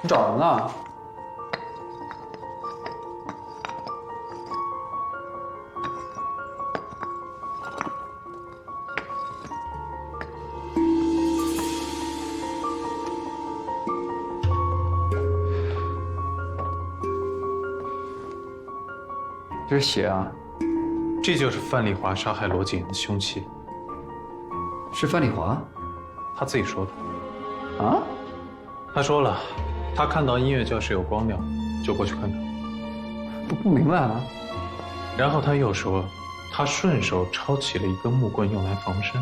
你找什么呢？这是血啊！这就是范丽华杀害罗景言的凶器。是范丽华？他自己说的。啊？他说了，他看到音乐教室有光亮，就过去看看。不明白啊。然后他又说，他顺手抄起了一根木棍用来防身。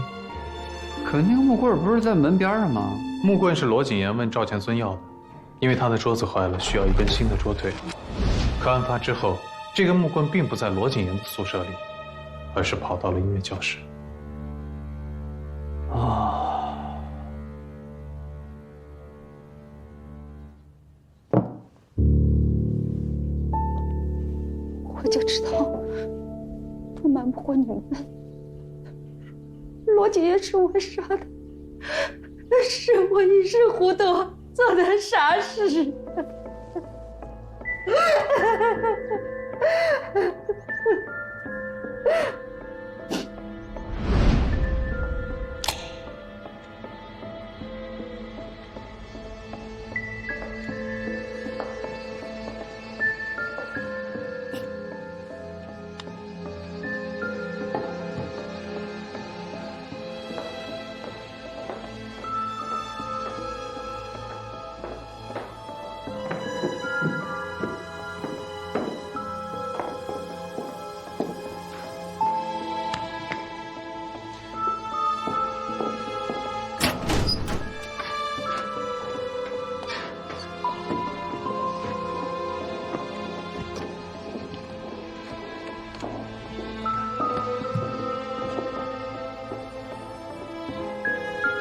可那个木棍不是在门边上吗？木棍是罗景言问赵建尊要的，因为他的桌子坏了，需要一根新的桌腿。可案发之后，这根木棍并不在罗景言的宿舍里，而是跑到了音乐教室。啊！我就知道，我瞒不过你们。罗景言是我杀的，是我一时糊涂做的傻事。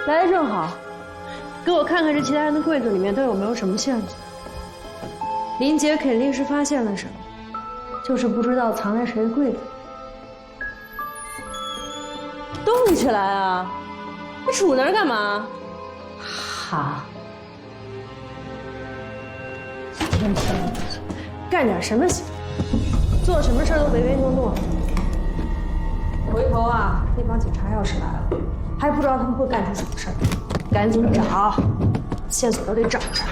来的正好，给我看看这其他人的柜子里面都有没有什么线索。林杰肯定是发现了什么，就是不知道藏在谁的柜子里。动起来啊！还杵那儿干嘛？好，天天干点什么行？做什么事儿都唯唯诺诺。回头啊，那帮警察要是来了，还不知道他们会干出什么事儿。赶紧找，线索都得找着。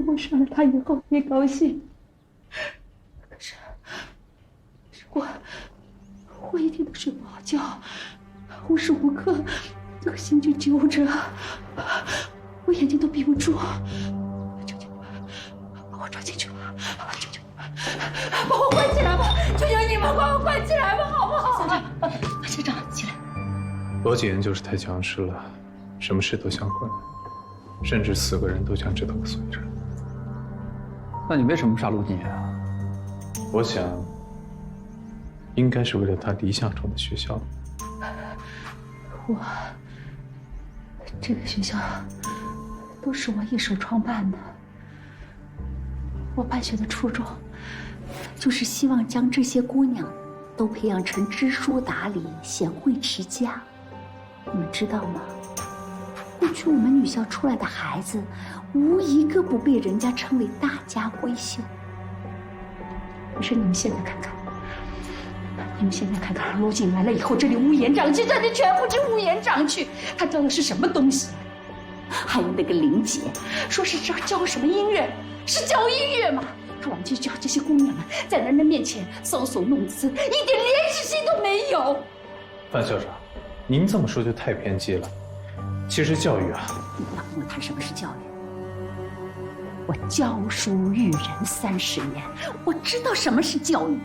我杀了他以后也高兴，可是我一天都睡不好觉，无时无刻这个心就揪着，我眼睛都闭不住。求求你们，把我抓进去吧！求求你们，把我关起来吧！求求你们，把我关起来吧，好不好？校长，起来。罗景言就是太强势了，什么事都想管，甚至死个人都想知道个所以然。那你为什么杀陆景言啊？我想，应该是为了他理想中的学校。这个学校都是我一手创办的。我办学的初衷，就是希望将这些姑娘都培养成知书达理、贤惠持家。你们知道吗？过去我们女校出来的孩子，无一个不被人家称为大家闺秀。可是你们现在看看，你们现在看看，罗锦来了以后，这里乌烟瘴气，这里全部是乌烟瘴气。他教的是什么东西？还有那个玲姐，说是教什么音乐，是教音乐吗？他往去教这些姑娘们在男人面前搔首弄姿，一点廉耻心都没有。范校长，您这么说就太偏激了。其实教育啊，你不要跟我谈什么是教育。我教书育人30年，我知道什么是教育。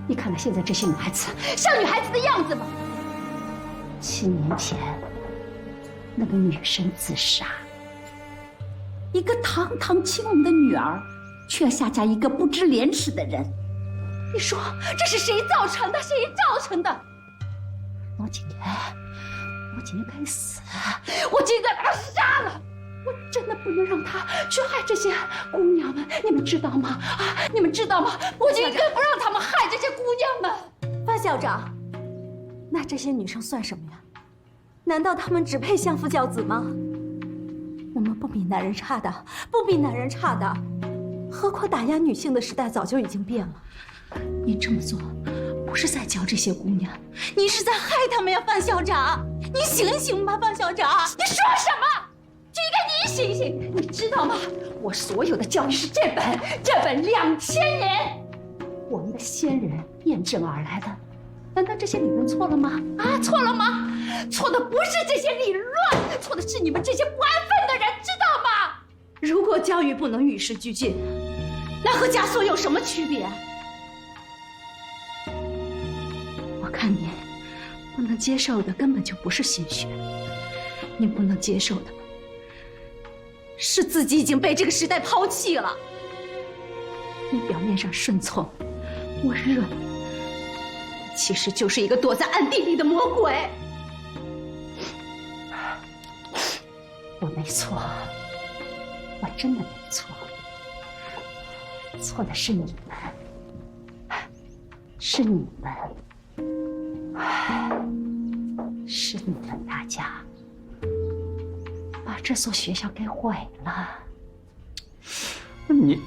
你看看现在这些女孩子，像女孩子的样子吗？7年前，那个女生自杀，一个堂堂青龙的女儿，却下嫁一个不知廉耻的人。你说这是谁造成的？谁造成的？罗锦言该死！我今天把他杀了！我真的不能让他去害这些姑娘们，你们知道吗？啊，你们知道吗？我今天不让他们害这些姑娘们。范校长，那这些女生算什么呀？难道她们只配相夫教子吗？我们不比男人差的，不比男人差的。何况打压女性的时代早就已经变了。您这么做，不是在教这些姑娘，你是在害她们呀，范校长！你醒醒吧，范校长！你说什么？就应该你醒醒！你知道吗？我所有的教育是这本2000年，我们的先人验证而来的。难道这些理论错了吗？啊，错了吗？错的不是这些理论，错的是你们这些不安分的人，知道吗？如果教育不能与时俱进，那和枷锁有什么区别？我看你不能接受的根本就不是心血，你不能接受的是自己已经被这个时代抛弃了。你表面上顺从、温润，其实就是一个躲在暗地里的魔鬼。我没错，我真的没错，错的是你们，是你们大家把这所学校给毁了。你，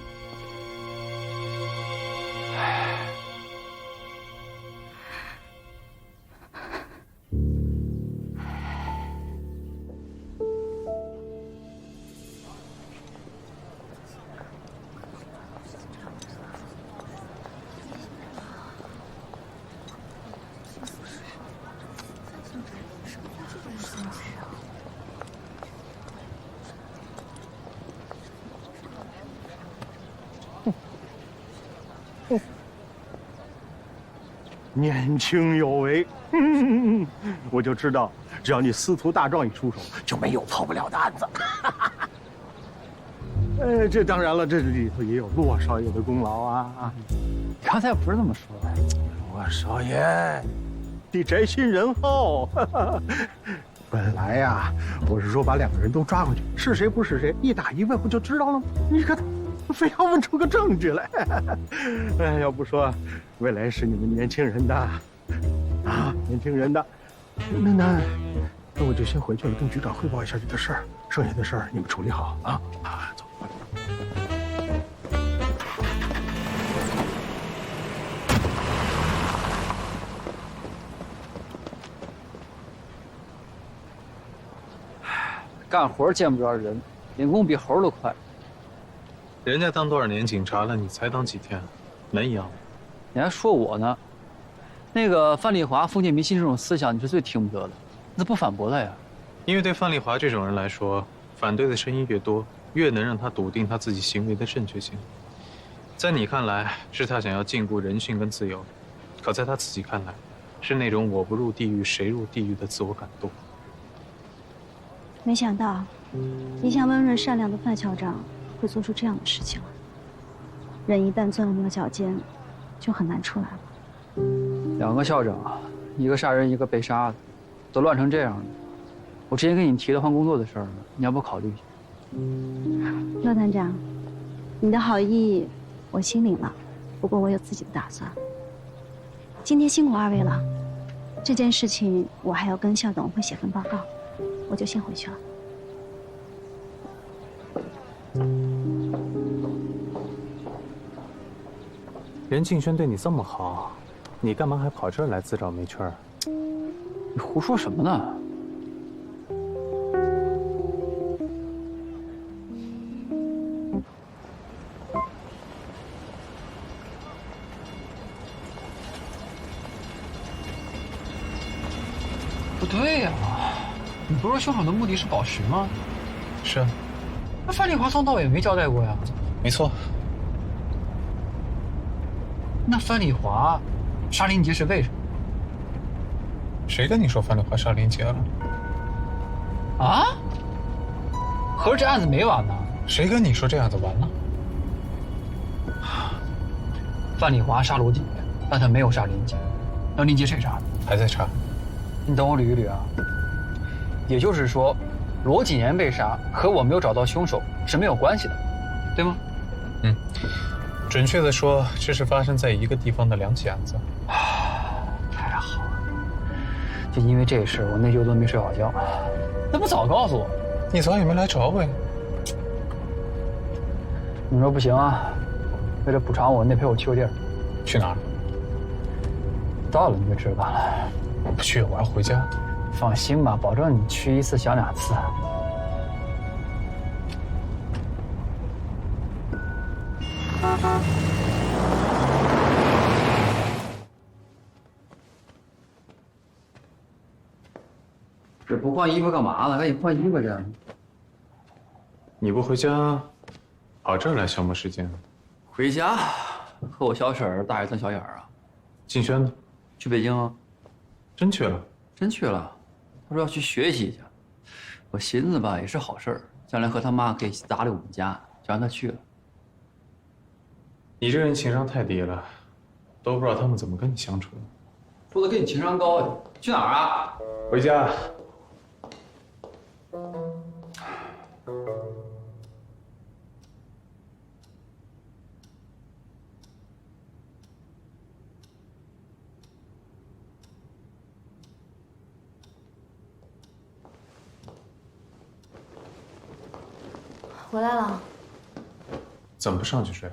年轻有为，我就知道，只要你司徒大壮一出手，就没有破不了的案子。这当然了，这里头也有骆少爷的功劳啊。你刚才不是这么说的。骆少爷，你宅心仁厚。本来呀，我是说把2个人都抓回去，是谁不是谁，一打一问不就知道了吗？你可非要问出个证据来。哎，要不说，未来是你们年轻人的，年轻人的，那我就先回去了，跟局长汇报一下这个事儿，剩下的事儿你们处理好啊。走。干活见不着人，领工比猴都快。人家当多少年警察了，你才当几天，能一样吗？你还说我呢？那个范丽华封建迷信这种思想，你是最听不得的，你咋不反驳他呀？因为对范丽华这种人来说，反对的声音越多，越能让他笃定他自己行为的正确性。在你看来，是他想要禁锢人性跟自由，可在他自己看来，是那种我不入地狱谁入地狱的自我感动。没想到，一向温润善良的范校长会做出这样的事情了。人一旦钻入牛角尖，就很难出来了。2个校长，一个杀人，一个被杀的，都乱成这样了。我之前跟你提的换工作的事儿，你要不考虑一下？骆探长，你的好意我心领了，不过我有自己的打算。今天辛苦2位了，这件事情我还要跟校董会写份报告，我就先回去了。任敬轩对你这么好，你干嘛还跑这儿来自找没趣儿？你胡说什么呢？不对呀，你不是说凶手的目的是宝石吗？是啊，那范丽华从头到尾没交代过呀。没错。那范丽华杀林杰是为什么？谁跟你说范丽华杀林杰了？啊？合着这案子没完呢？谁跟你说这样就完了？范丽华杀罗姐，但他没有杀林杰。那林杰谁杀的？还在查。你等我捋一捋啊。也就是说，罗锦言被杀和我没有找到凶手是没有关系的，对吗？嗯，准确的说，这是发生在一个地方的2起案子。太好了，就因为这事，我内疚都没睡好觉。那不早告诉我？你早也没来找我呀。你说不行啊？为了补偿我，你得陪我去个地儿。去哪儿？到了你就知道了。我不去，我要回家。放心吧，保证你去1次想2次。这不换衣服干嘛呢？赶紧换衣服去。你不回家，跑这儿来消磨时间？回家和我小婶儿大眼瞪小眼儿啊。静轩呢？去北京啊？真去了？真去了。他说要去学习去。我寻思吧，也是好事儿，将来和他妈可以打理我们家，就让他去了。你这人情商太低了，都不知道他们怎么跟你相处的。说的跟你情商高呀。去哪儿啊？回家。回来了。怎么不上去睡？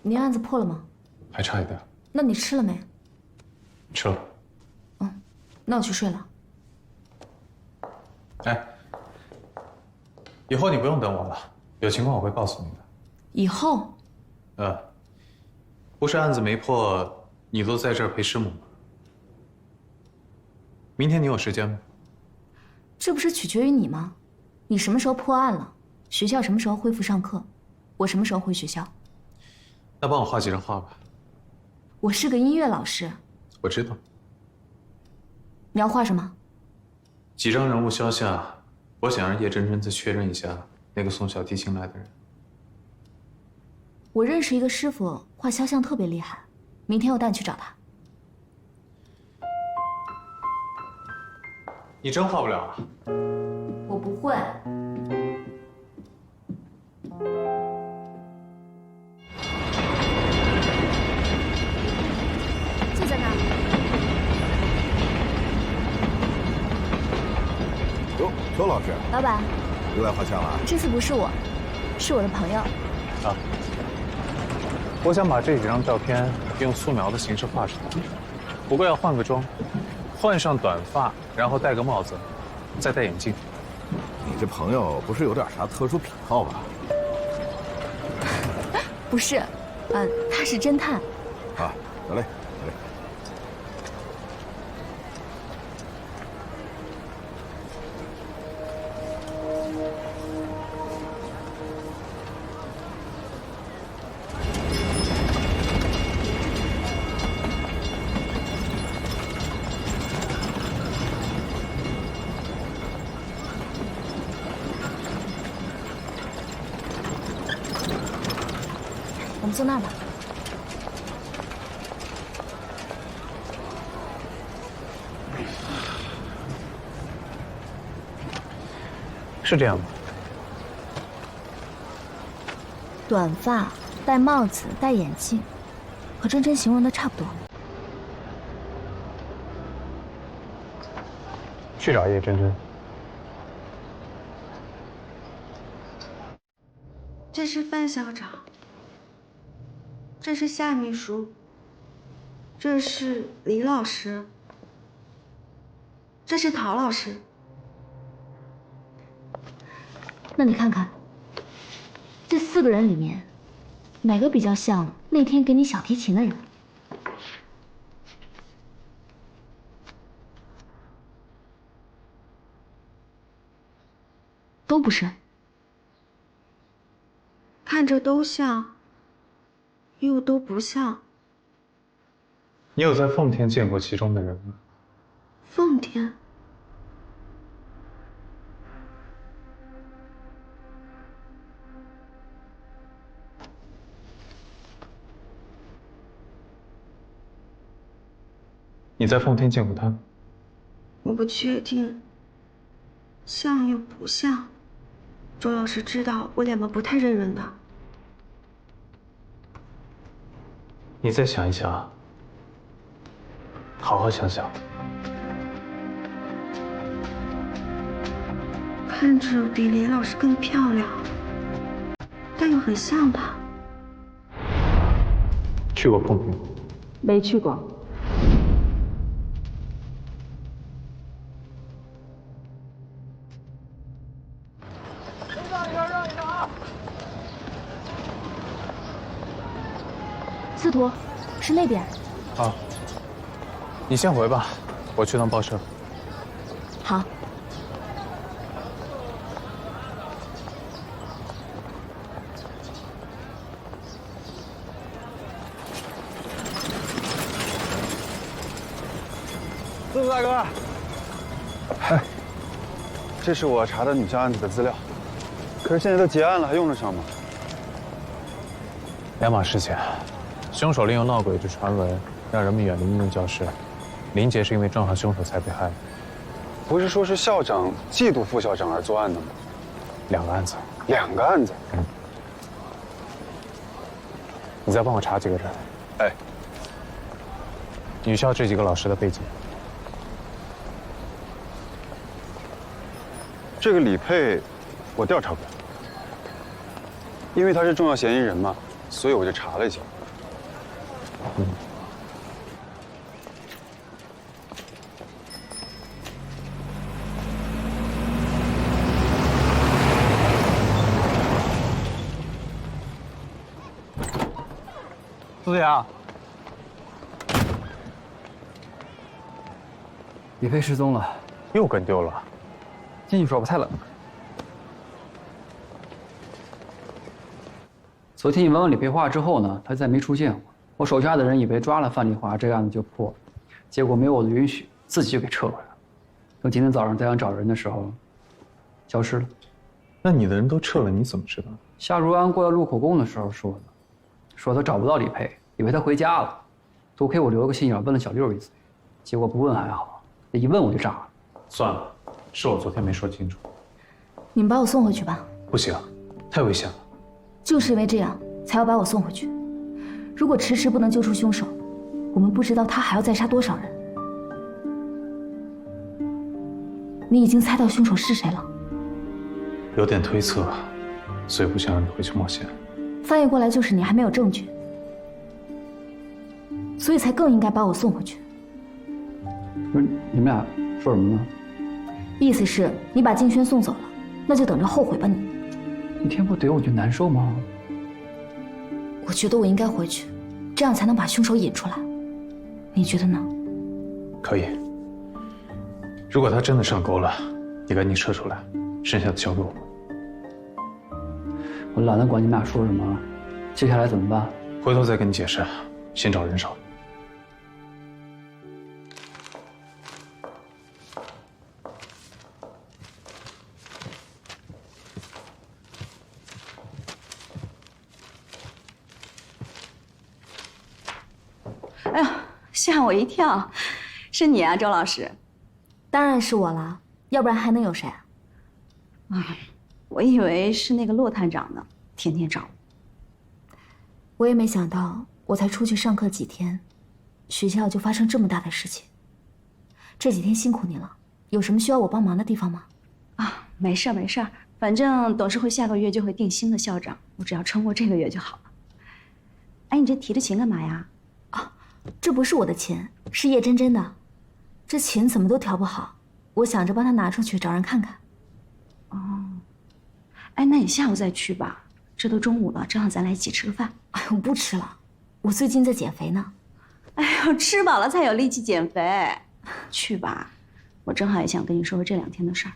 您案子破了吗？还差一点。那你吃了没？吃了。嗯，那我去睡了。哎，以后你不用等我了，有情况我会告诉你的。以后？不是案子没破，你都在这儿陪师母吗？明天你有时间吗？这不是取决于你吗？你什么时候破案了？学校什么时候恢复上课？我什么时候回学校？那帮我画几张画吧。我是个音乐老师。我知道。你要画什么？几张人物肖像，我想让叶真真再确认一下那个送小提琴来的人。我认识一个师傅，画肖像特别厉害，明天我带你去找他。你真画不了啊？我不会。就在那儿。哟，周老师，老板，又来画像了？这次不是我，是我的朋友。啊，我想把这几张照片用素描的形式画出来，不过要换个妆，换上短发，然后戴个帽子，再戴眼镜。你这朋友不是有点啥特殊癖好吧？不是，他是侦探。啊，得嘞，得嘞。我们坐那儿吧。是这样吗？短发，戴帽子，戴眼镜，和真真形容的差不多。去找叶真真。这是范校长，这是夏秘书，这是李老师，这是陶老师。那你看看，这4个人里面，哪个比较像那天给你小提琴的人？都不是。看着都像，又都不像。你有在奉天见过其中的人吗？奉天。你在奉天见过他？我不确定，像又不像。周老师知道我脸吧不太认人的。你再想一想，好好想想。看着比李老师更漂亮，但又很像他。去过奉天？没去过。司徒，是那边。好，你先回吧，我去趟报社。好。司徒大哥，嗨，这是我查的女校案子的资料，可是现在都结案了，还用得上吗？两码事情，凶手利用闹鬼这传闻，让人们远离应用教室。林杰是因为撞上凶手才被害的。不是说是校长嫉妒副校长而作案的吗2个案子。？2个案子。你再帮我查几个人。哎，女校这几个老师的背景。这个李佩，我调查过，因为他是重要嫌疑人嘛，所以我就查了一下。苏子阳，李佩失踪了，又跟丢了。进去说吧，太冷了。昨天你问完李佩话之后呢，他再没出现过。我手下的人以为抓了范丽华，这个案子就破了，结果没有我的允许，自己就给撤回来了。等今天早上再想找人的时候，消失了。那你的人都撤了，你怎么知道？夏如安过来录口供的时候说的，说他找不到李佩，以为他回家了，多亏我留了个心眼，问了小六一嘴，结果不问还好，一问我就炸了。算了，是我昨天没说清楚。你们把我送回去吧。不行，太危险了。就是因为这样，才要把我送回去。如果迟迟不能揪出凶手，我们不知道他还要再杀多少人。你已经猜到凶手是谁了？有点推测，所以不想让你回去冒险。翻译过来就是你还没有证据，所以才更应该把我送回去。不是，你们俩说什么呢？意思是你把静轩送走了，那就等着后悔吧你。一天不怼我就难受吗？我觉得我应该回去，这样才能把凶手引出来。你觉得呢？可以。如果他真的上钩了，你赶紧撤出来，剩下的交给我们。我懒得管你们俩说什么，接下来怎么办？回头再跟你解释，先找人手。哎呦，吓我一跳，是你啊，周老师。当然是我了，要不然还能有谁啊？我以为是那个骆探长呢，天天找我。我也没想到，我才出去上课几天，学校就发生这么大的事情。这几天辛苦你了，有什么需要我帮忙的地方吗？啊，没事儿没事儿，反正董事会下个月就会定新的校长，我只要撑过这个月就好了。哎，你这提着琴干嘛呀？这不是我的钱，是叶真真的。这钱怎么都调不好，我想着帮她拿出去找人看看。哦，哎，那你下午再去吧，这都中午了，正好咱俩一起吃个饭。哎呦，不吃了，我最近在减肥呢。哎呦，吃饱了才有力气减肥。去吧，我正好也想跟你说说这2天的事儿。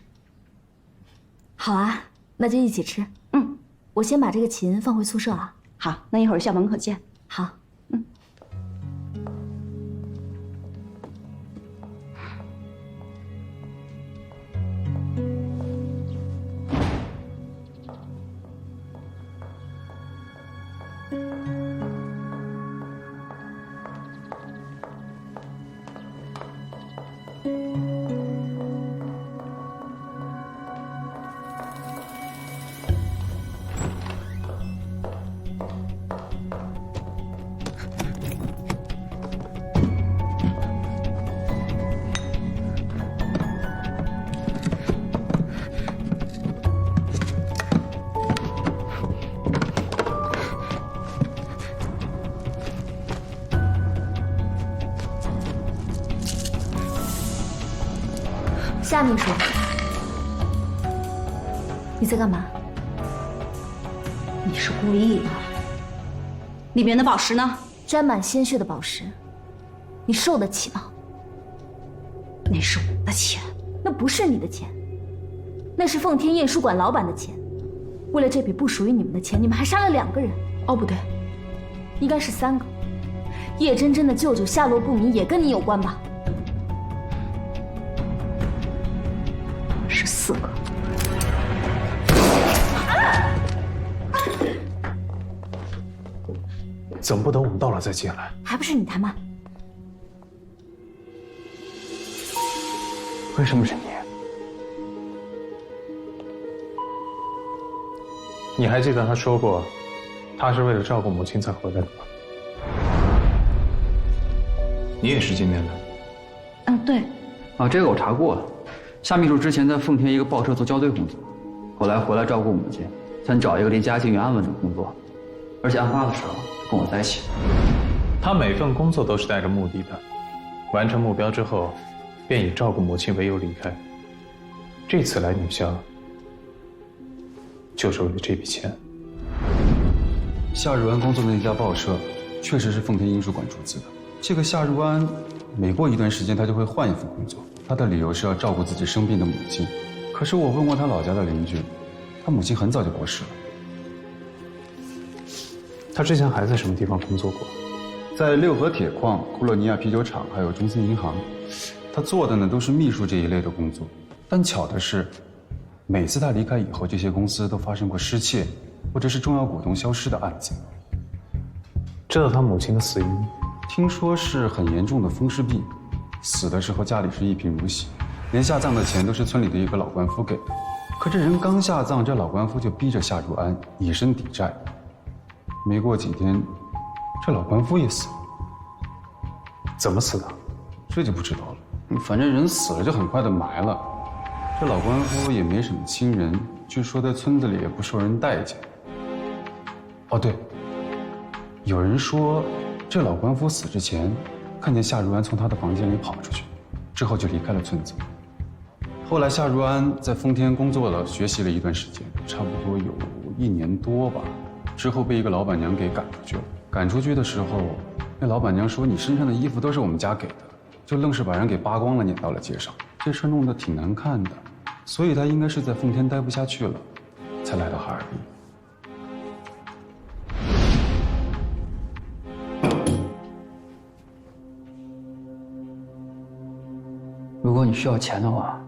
好啊，那就一起吃。嗯，我先把这个琴放回宿舍啊。好，那一会儿校门口见。好。夏秘书，你在干嘛？你是故意的。里面的宝石呢？沾满鲜血的宝石，你受得起吗？那是我的钱。那不是你的钱，那是奉天印书馆老板的钱。为了这笔不属于你们的钱，你们还杀了2个人。哦，不对，应该是3个。叶真真的舅舅下落不明，也跟你有关吧？是4个。怎么不等我们到了再进来？还不是你太慢。为什么是你？你还记得他说过，他是为了照顾母亲才回来的吗？你也是今天的？嗯，对。啊，这个我查过了。夏秘书之前在奉天一个报社做校对工作，后来回来照顾母亲，想找一个离家近又安稳的工作，而且案发的时候跟我在一起。他每份工作都是带着目的的，完成目标之后，便以照顾母亲为由离开。这次来女校，就是为了这笔钱。夏如安工作的那家报社，确实是奉天印书馆出资的。这个夏如安，每过一段时间，他就会换一份工作。他的理由是要照顾自己生病的母亲。可是我问过他老家的邻居，他母亲很早就过世了。他之前还在什么地方工作过？在六合铁矿、库洛尼亚啤酒厂，还有中信银行。他做的呢都是秘书这一类的工作。但巧的是，每次他离开以后，这些公司都发生过失窃，或者是重要股东消失的案子。知道他母亲的死因？听说是很严重的风湿病，死的时候家里是一贫如洗，连下葬的钱都是村里的一个老官夫给的。可这人刚下葬，这老官夫就逼着夏如安以身抵债。没过几天，这老官夫也死了。怎么死的？这就不知道了。反正人死了就很快的埋了。这老官夫也没什么亲人，据说在村子里也不受人待见。哦对，有人说这老官夫死之前，看见夏如安从他的房间里跑出去，之后就离开了村子。后来夏如安在丰田工作了，学习了一段时间，差不多有1年多吧。之后被一个老板娘给赶出去了。赶出去的时候，那老板娘说：“你身上的衣服都是我们家给的。”就愣是把人给扒光了，撵到了街上。这事弄得挺难看的，所以他应该是在奉天待不下去了，才来到哈尔滨。如果你需要钱的话，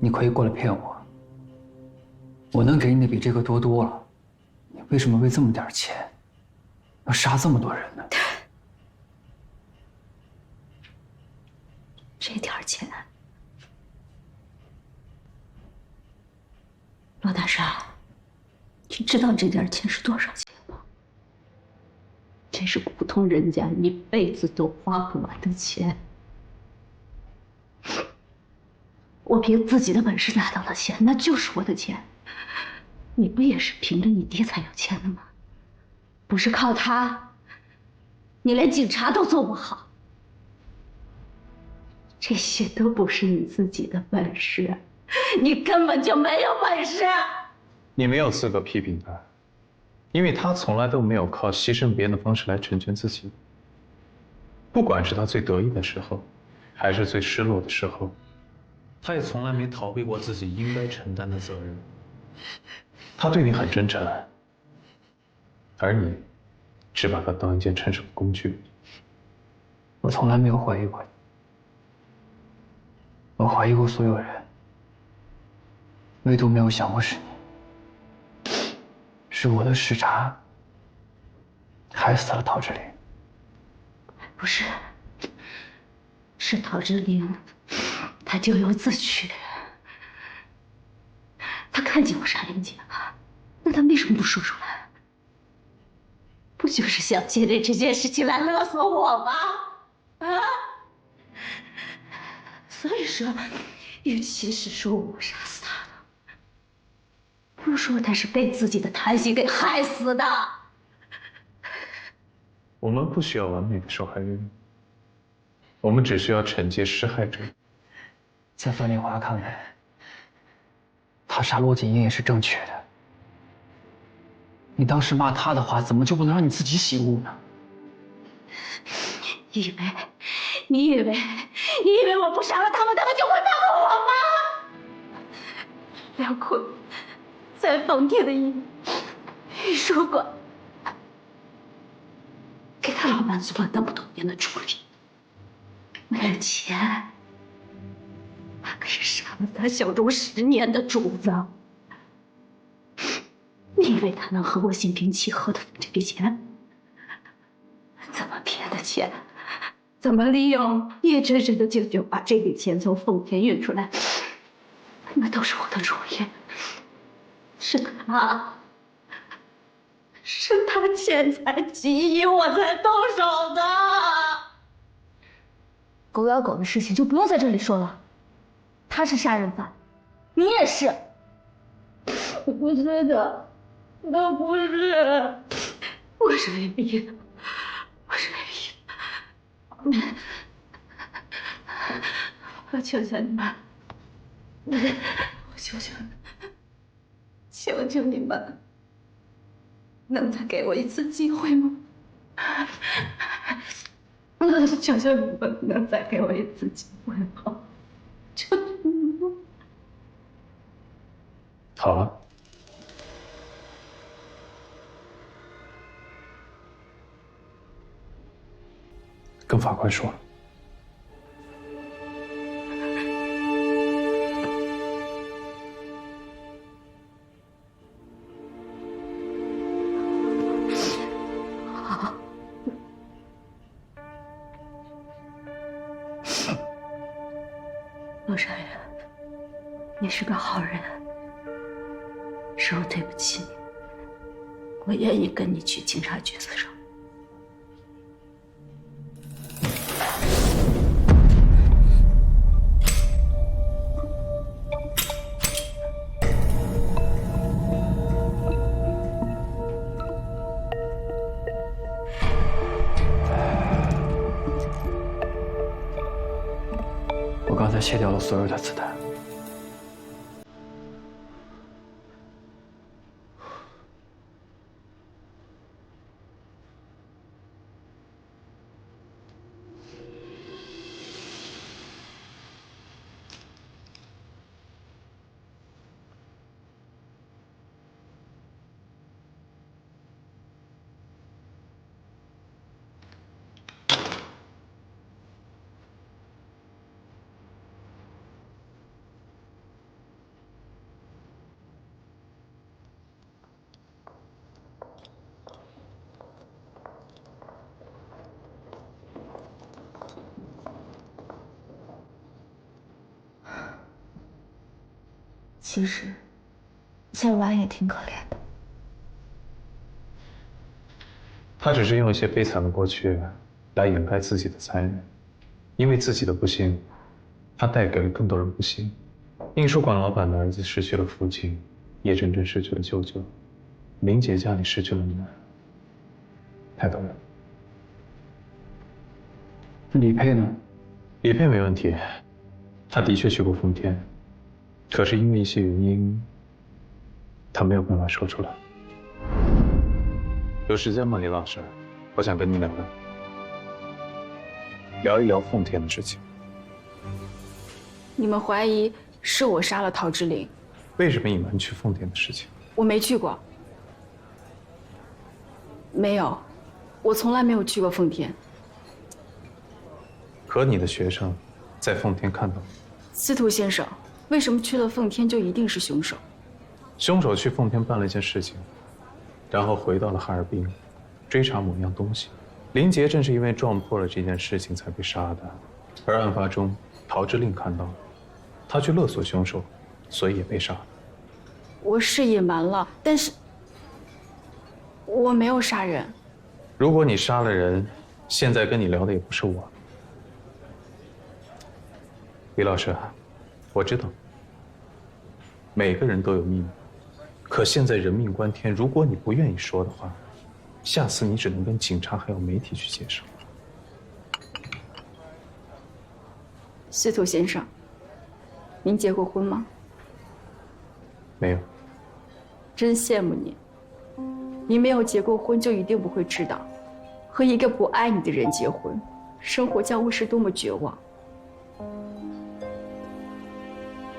你可以过来骗我。我能给你的比这个多了。你为什么为这么点钱，要杀这么多人呢？这点钱，罗大山，你知道这点钱是多少钱吗？这是普通人家一辈子都花不完的钱。我凭自己的本事拿到了钱，那就是我的钱。你不也是凭着你爹才有钱的吗？不是靠他，你连警察都做不好，这些都不是你自己的本事，你根本就没有本事。你没有资格批评他，因为他从来都没有靠牺牲别人的方式来成全自己。不管是他最得意的时候，还是最失落的时候，他也从来没逃避过自己应该承担的责任。他对你很真诚，而你只把他当一件趁手的工具。我从来没有怀疑过你，我怀疑过所有人，唯独没有想过是你。是我的视察害死了陶之琳。不是，是陶之琳，她咎由自取。她看见我杀林姐了，那她为什么不说出来？不就是想借着这件事情来勒索我吗？啊！所以说，与其是说我杀死她的，不如说她是被自己的贪心给害死的。我们不需要完美的受害人，我们只需要惩戒施害者。在范丽华看来，他杀罗锦英也是正确的。你当时骂他的话，怎么就不能让你自己醒悟呢？你以为我不杀了他们，他们就会放过我吗？梁坤在放电的印书馆给他老板做了那么多年的助理，为了钱，他可是杀了他小钟10年的主子。你以为他能和我心平气和的分这笔钱？怎么骗的钱？怎么利用叶真真的舅舅把这笔钱从奉天运出来？那都是我的主意，是他钱财急于我才动手的。狗咬狗的事情就不用在这里说了，他是杀人犯，你也是。不是的，都不是，我是唯一的，我是唯一的。我求求你们，我求求你们，求求你们，能再给我一次机会吗？求求你们，能再给我一次机会吗？求求你们。好了。跟法官说。好。陆少爷，你是个好人，是我对不起你，我愿意跟你去警察局自首。我刚才卸掉了所有的子弹。其实，小阮也挺可怜的。他只是用一些悲惨的过去来掩盖自己的残忍，因为自己的不幸，他带给了更多人不幸。印书馆老板的儿子失去了父亲，叶真真失去了舅舅，林姐家里失去了女儿，太多人。那李佩呢？李佩没问题，他的确去过奉天，可是因为一些原因，他没有办法说出来。有时间吗，李老师？我想跟你聊聊，聊一聊奉天的事情。你们怀疑是我杀了陶之琳？为什么隐瞒去奉天的事情？我没去过。没有，我从来没有去过奉天。可你的学生在奉天看到你。司徒先生，为什么去了奉天就一定是凶手？凶手去奉天办了一件事情，然后回到了哈尔滨，追查某样东西。林杰正是因为撞破了这件事情才被杀的，而案发中陶之令看到了，他去勒索凶手，所以也被杀了。我是隐瞒了，但是我没有杀人。如果你杀了人，现在跟你聊的也不是我。李老师，我知道，每个人都有秘密，可现在人命关天，如果你不愿意说的话，下次你只能跟警察还有媒体去解释。司徒先生，您结过婚吗？没有。真羡慕你，你没有结过婚，就一定不会知道，和一个不爱你的人结婚，生活将会是多么绝望。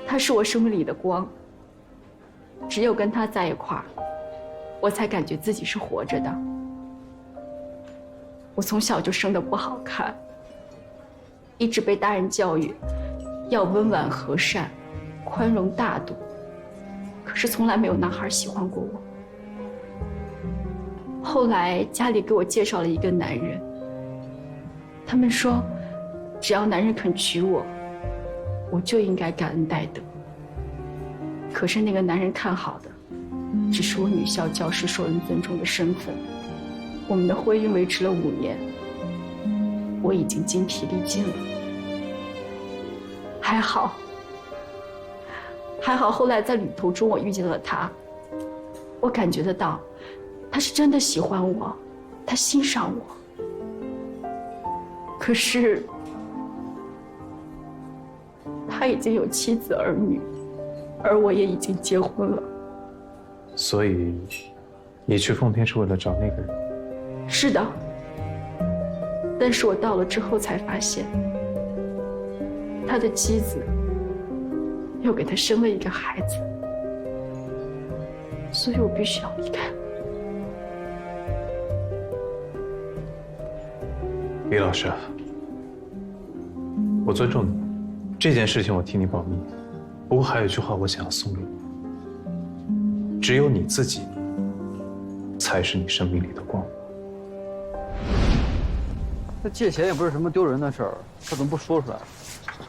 他是我生命里的光，只有跟他在一块儿，我才感觉自己是活着的。我从小就生得不好看，一直被大人教育要温婉和善、宽容大度，可是从来没有男孩喜欢过我。后来家里给我介绍了一个男人，他们说，只要男人肯娶我，我就应该感恩戴德。可是那个男人看好的，只是我女校教师受人尊重的身份。我们的婚姻维持了5年，我已经精疲力尽了。还好，后来在旅途中我遇见了他，我感觉得到，他是真的喜欢我，他欣赏我。可是，他已经有妻子儿女，而我也已经结婚了。所以，你去奉天是为了找那个人？是的。但是我到了之后才发现，他的妻子又给他生了一个孩子，所以我必须要离开。李老师，我尊重你，这件事情我替你保密。不过还有一句话我想要送给你：只有你自己，才是你生命里的光。那借钱也不是什么丢人的事儿，他怎么不说出来？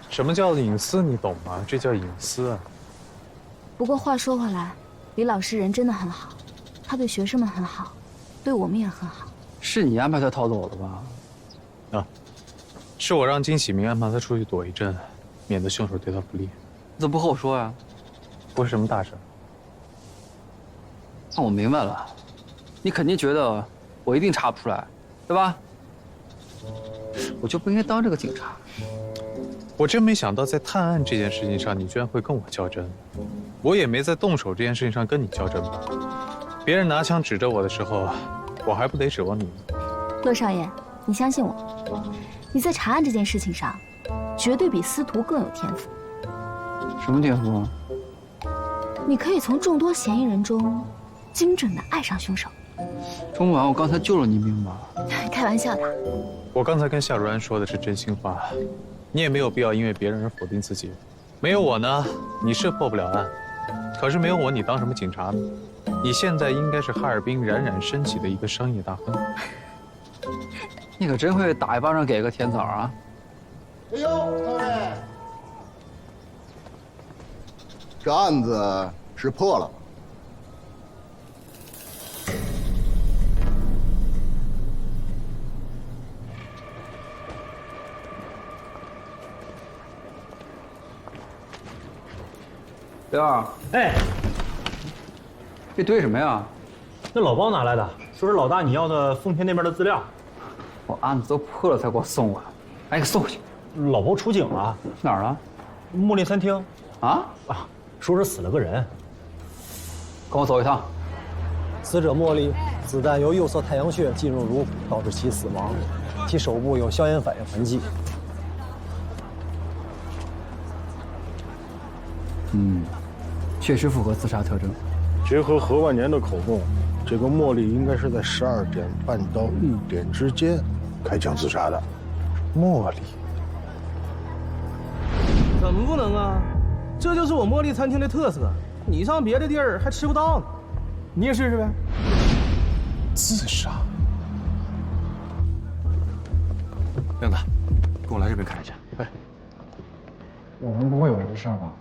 什么叫隐私？你懂吗？这叫隐私啊！不过话说回来，李老师人真的很好，他对学生们很好，对我们也很好。是你安排他逃走的吧？啊，是我让金启明安排他出去躲一阵，免得凶手对他不利。你怎么不和我说呀？不是什么大事。那我明白了，你肯定觉得我一定查不出来，对吧？我就不应该当这个警察。我真没想到，在探案这件事情上，你居然会跟我较真。我也没在动手这件事情上跟你较真吧？别人拿枪指着我的时候，我还不得指望你呢？骆少爷，你相信我，你在查案这件事情上，绝对比司徒更有天赋。什么天赋啊？你可以从众多嫌疑人中，精准地爱上凶手。钟婉，我刚才救了你一命吧？开玩笑的。我刚才跟夏如安说的是真心话，你也没有必要因为别人而否定自己。没有我呢，你是破不了案，可是没有我，你当什么警察呢？你现在应该是哈尔滨冉冉升起的一个商业大亨。你可真会打一巴掌给个甜枣啊！哎呦，各位，这案子是破了吗？刘二，哎，这堆什么呀？那老包哪来的？说是老大你要的奉天那边的资料。我案子都破了才给我送过来。挨个搜过去。老婆出警了，哪儿了？茉莉餐厅。啊，说是死了个人。跟我走一趟。死者茉莉，子弹由右侧太阳穴进入颅骨，导致其死亡。其手部有硝烟反应痕迹。确实符合自杀特征。结合何万年的口供，这个茉莉应该是在12点半到1点之间开枪自杀的。茉莉，怎么不能啊？这就是我茉莉餐厅的特色，你上别的地儿还吃不到呢。你也试试呗。自杀？亮子，跟我来这边看一下。哎，我们不会有这事儿吧？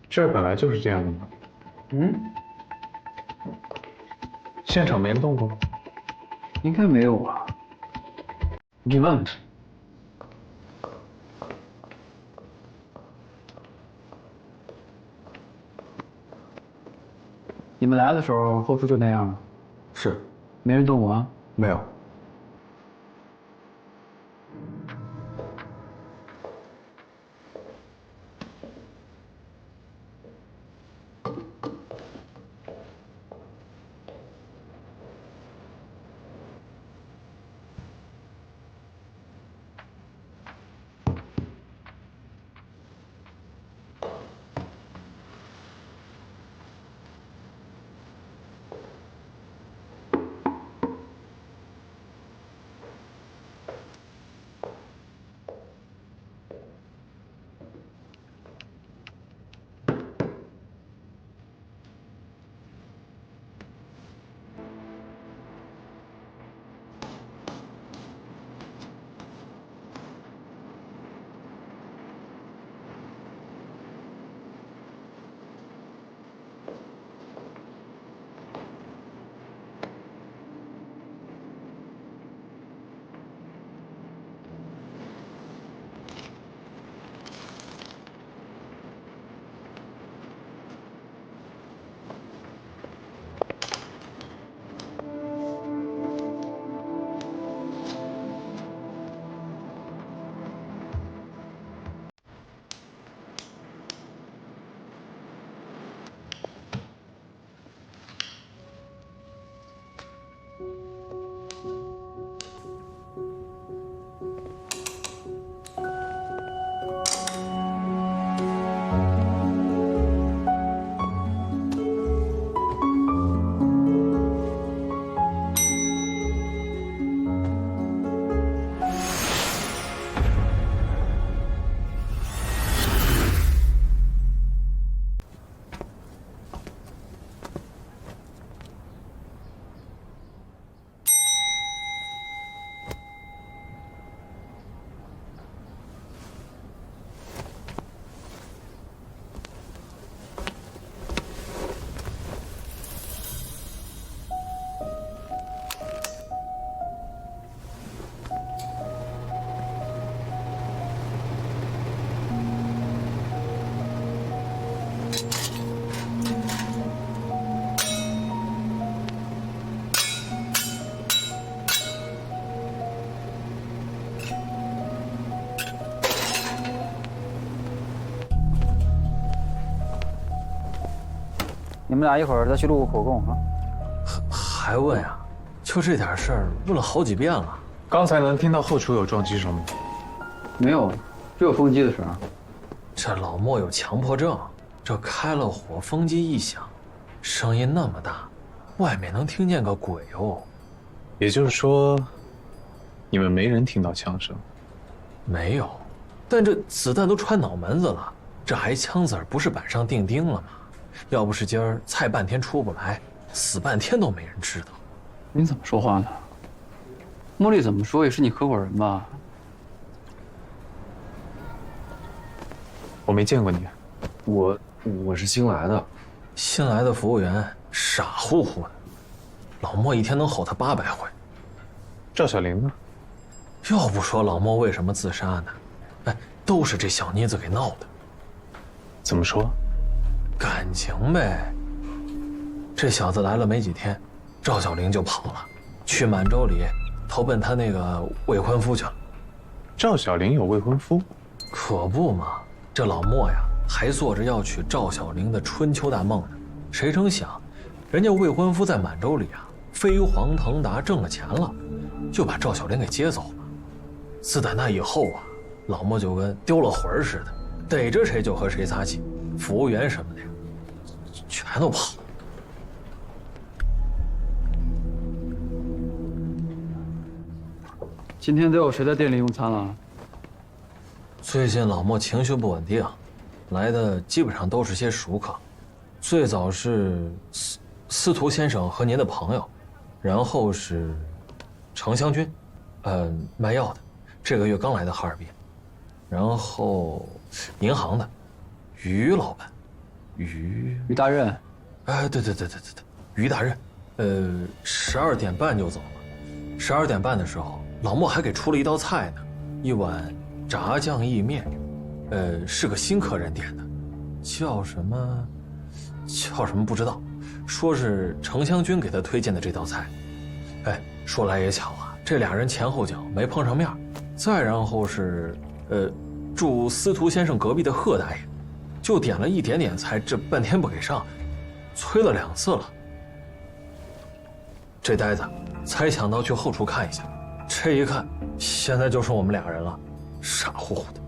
这儿本来就是这样的嘛。现场没人动过吗？应该没有啊。你问问。你们来的时候后厨就那样啊？是，没人动过啊？没有。你们俩一会儿再去录个口供啊。还问呀？就这点事儿，问了好几遍了。刚才能听到后厨有撞击声吗？没有，只有风机的声。这老莫有强迫症，这开了火，风机一响，声音那么大，外面能听见个鬼哦。也就是说，你们没人听到枪声？没有，但这子弹都穿脑门子了，这还枪子儿不是板上钉钉了吗？要不是今儿菜半天出不来，死半天都没人知道。你怎么说话呢？茉莉怎么说也是你合伙人吧？我没见过你。我是新来的，新来的服务员傻乎乎的，老莫一天能吼他800回。赵小玲呢？要不说老莫为什么自杀呢？哎，都是这小妮子给闹的。怎么说？感情呗。这小子来了没几天，赵小玲就跑了，去满洲里投奔他那个未婚夫去了。赵小玲有未婚夫？可不嘛，这老莫呀，还做着要娶赵小玲的春秋大梦呢。谁成想，人家未婚夫在满洲里啊，飞黄腾达，挣了钱了，就把赵小玲给接走了。自打那以后啊，老莫就跟丢了魂似的，逮着谁就和谁撒气，服务员什么的呀，全都跑了。今天都有谁在店里用餐了？最近老莫情绪不稳定，来的基本上都是些熟客。最早是司徒先生和您的朋友，然后是程湘军，卖药的，这个月刚来的哈尔滨，然后银行的于老板，于大任，哎，对，于大任，12点半就走了。12点半的时候，老莫还给出了一道菜呢，一碗炸酱意面，是个新客人点的，叫什么不知道，说是程湘军给他推荐的这道菜。哎，说来也巧啊，这俩人前后脚没碰上面。再然后是住司徒先生隔壁的贺大爷，就点了一点点菜，这半天不给上，催了2次了。这呆子才想到去后厨看一下，这一看，现在就剩我们俩人了，傻乎乎的。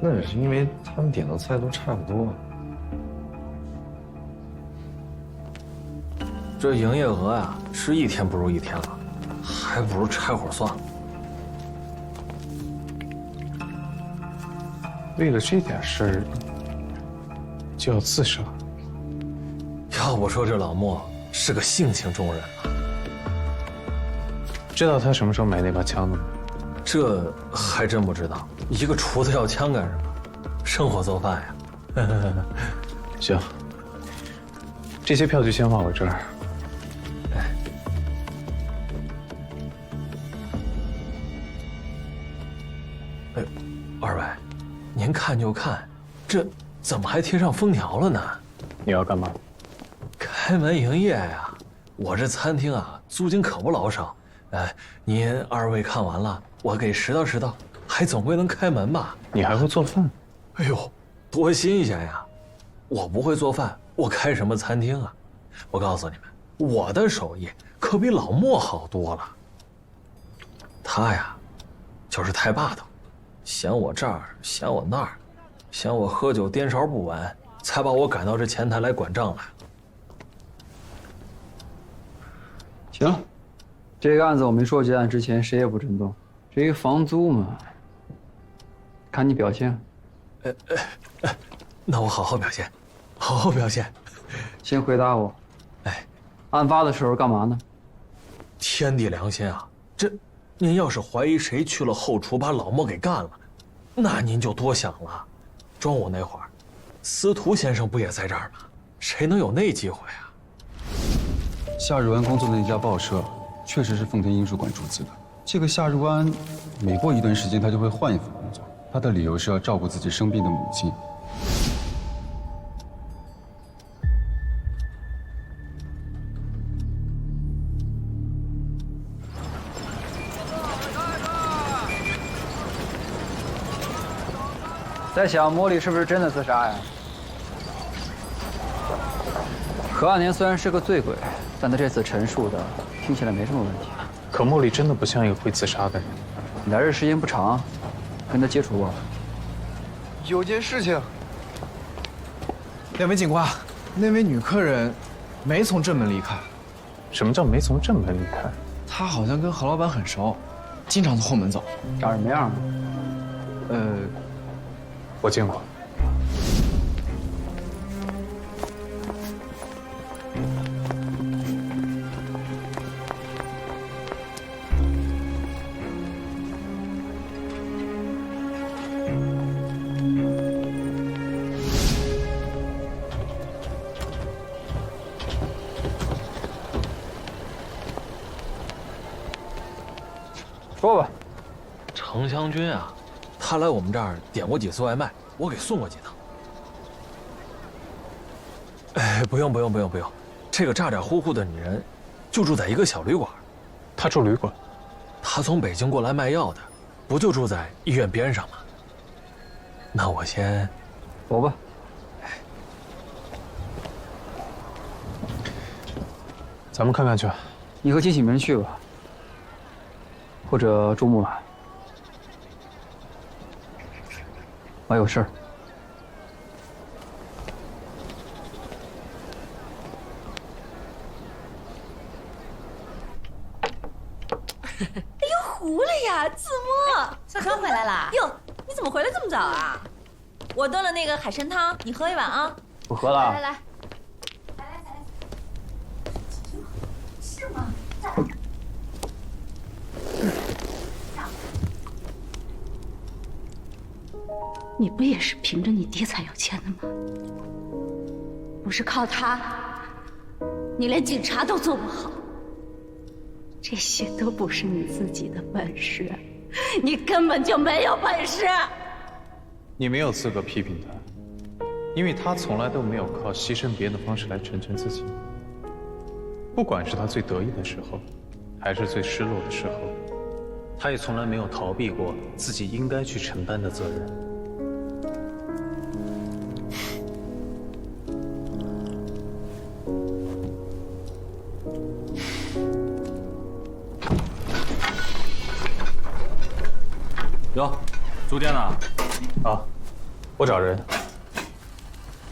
那也是因为他们点的菜都差不多。这营业额呀，是一天不如一天了，还不如拆伙算了。为了这点事儿就要自杀？要不说这老莫是个性情中人啊。知道他什么时候买那把枪的吗？这还真不知道。一个厨子要枪干什么？生火做饭呀。行，这些票就先放我这儿。哎，二位，您看就看，这怎么还贴上封条了呢？你要干嘛？开门营业呀！我这餐厅啊，租金可不老少。哎，您二位看完了，我给拾掇，还总归能开门吧？你还会做饭？哎呦，多新鲜呀！我不会做饭，我开什么餐厅啊？我告诉你们，我的手艺可比老莫好多了。他呀，就是太霸道，嫌我这儿，嫌我那儿，嫌我喝酒颠勺不稳，才把我赶到这前台来管账来。行，这个案子我没说结案之前，谁也不准动。这个房租嘛，看你表现。那我好好表现，好好表现。先回答我，哎，案发的时候干嘛呢？天地良心啊，这您要是怀疑谁去了后厨把老莫给干了，那您就多想了。中午那会儿，司徒先生不也在这儿吗？谁能有那机会啊？夏日安工作的那家报社，确实是奉天印书馆出资的。这个夏日安，每过一段时间他就会换一份工作，他的理由是要照顾自己生病的母亲。在想茉莉是不是真的自杀呀？何万年虽然是个醉鬼，但他这次陈述的听起来没什么问题。可茉莉真的不像一个会自杀的人。来日时间不长，跟他接触过。有件事情，两位警官，那位女客人没从正门离开。什么叫没从正门离开？她好像跟何老板很熟，经常从后门走。长什么样？我见过。说吧。程湘军啊，他来我们这儿点过几次外卖，我给送过几趟。哎，不用，这个咋咋呼呼的女人，就住在一个小旅馆。她住旅馆？她从北京过来卖药的，不就住在医院边上吗？那我先走吧。咱们看看去。你和金喜明去吧，或者周木兰。我有事儿。哎呦，糊了呀，子墨，小川回来啦？哟，你怎么回来这么早啊？我炖了那个海参汤，你喝一碗啊。不喝了。来，是吗？你不也是凭着你爹才有钱的吗？不是靠他，你连警察都做不好。这些都不是你自己的本事，你根本就没有本事。你没有资格批评他，因为他从来都没有靠牺牲别人的方式来成全自己。不管是他最得意的时候，还是最失落的时候，他也从来没有逃避过自己应该去承担的责任。哟，住店呢？啊，我找人。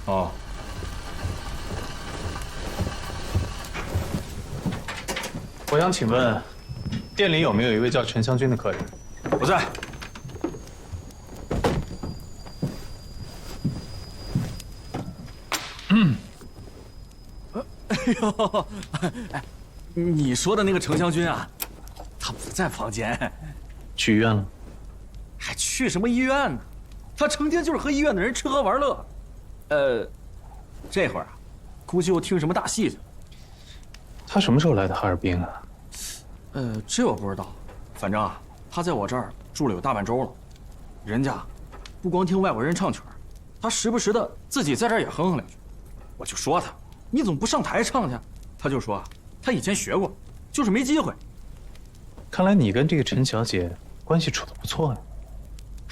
哦。我想请问，店里有没有一位叫陈湘军的客人？不在。哎呦，哎，你说的那个程湘军啊，他不在房间。去医院了？还去什么医院呢？他成天就是和医院的人吃喝玩乐。这会儿啊，估计又听什么大戏去了。他什么时候来的哈尔滨啊？这我不知道，反正啊，他在我这儿住了有大半周了。人家不光听外国人唱曲儿，他时不时的自己在这儿也哼哼两句。我就说他，你怎么不上台唱去？他就说他以前学过，就是没机会。看来你跟这个陈小姐关系处得不错呀。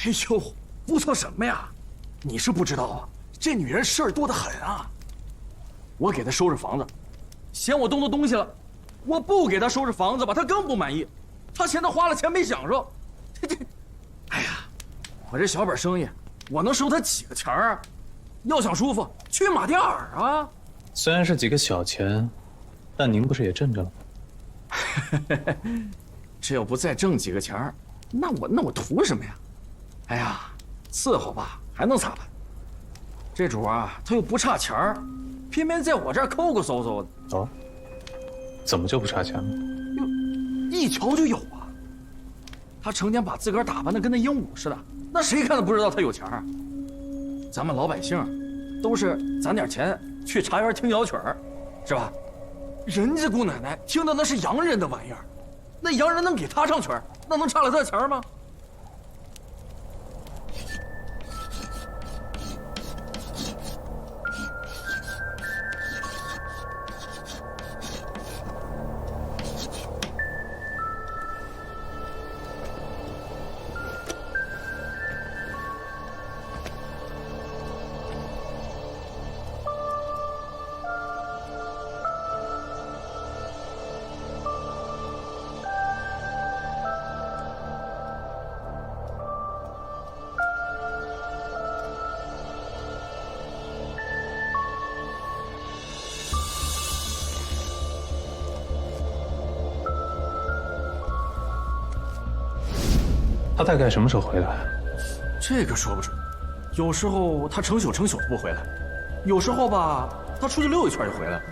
哎呦，不错什么呀？你是不知道啊，这女人事儿多得很啊。我给她收拾房子，嫌我动的东西了；我不给她收拾房子吧，她更不满意。她嫌她花了钱没享受。哎呀，我这小本生意，我能收她几个钱儿啊？要想舒服，去马甸儿啊。虽然是几个小钱，但您不是也挣着了吗？这要不再挣几个钱儿，那我图什么呀？哎呀，伺候吧，还能咋办？这主啊，他又不差钱儿，偏偏在我这儿抠抠搜搜的。哦，怎么就不差钱了？一瞧就有啊！他成天把自个儿打扮的跟那鹦鹉似的，那谁看都不知道他有钱儿。咱们老百姓都是攒点钱去茶园听摇曲儿，是吧？人家姑奶奶听的那是洋人的玩意儿，那洋人能给他唱曲儿，那能差了他钱吗？他大概什么时候回来？这个说不准，有时候他成宿的不回来，有时候吧，他出去溜一圈就回来了。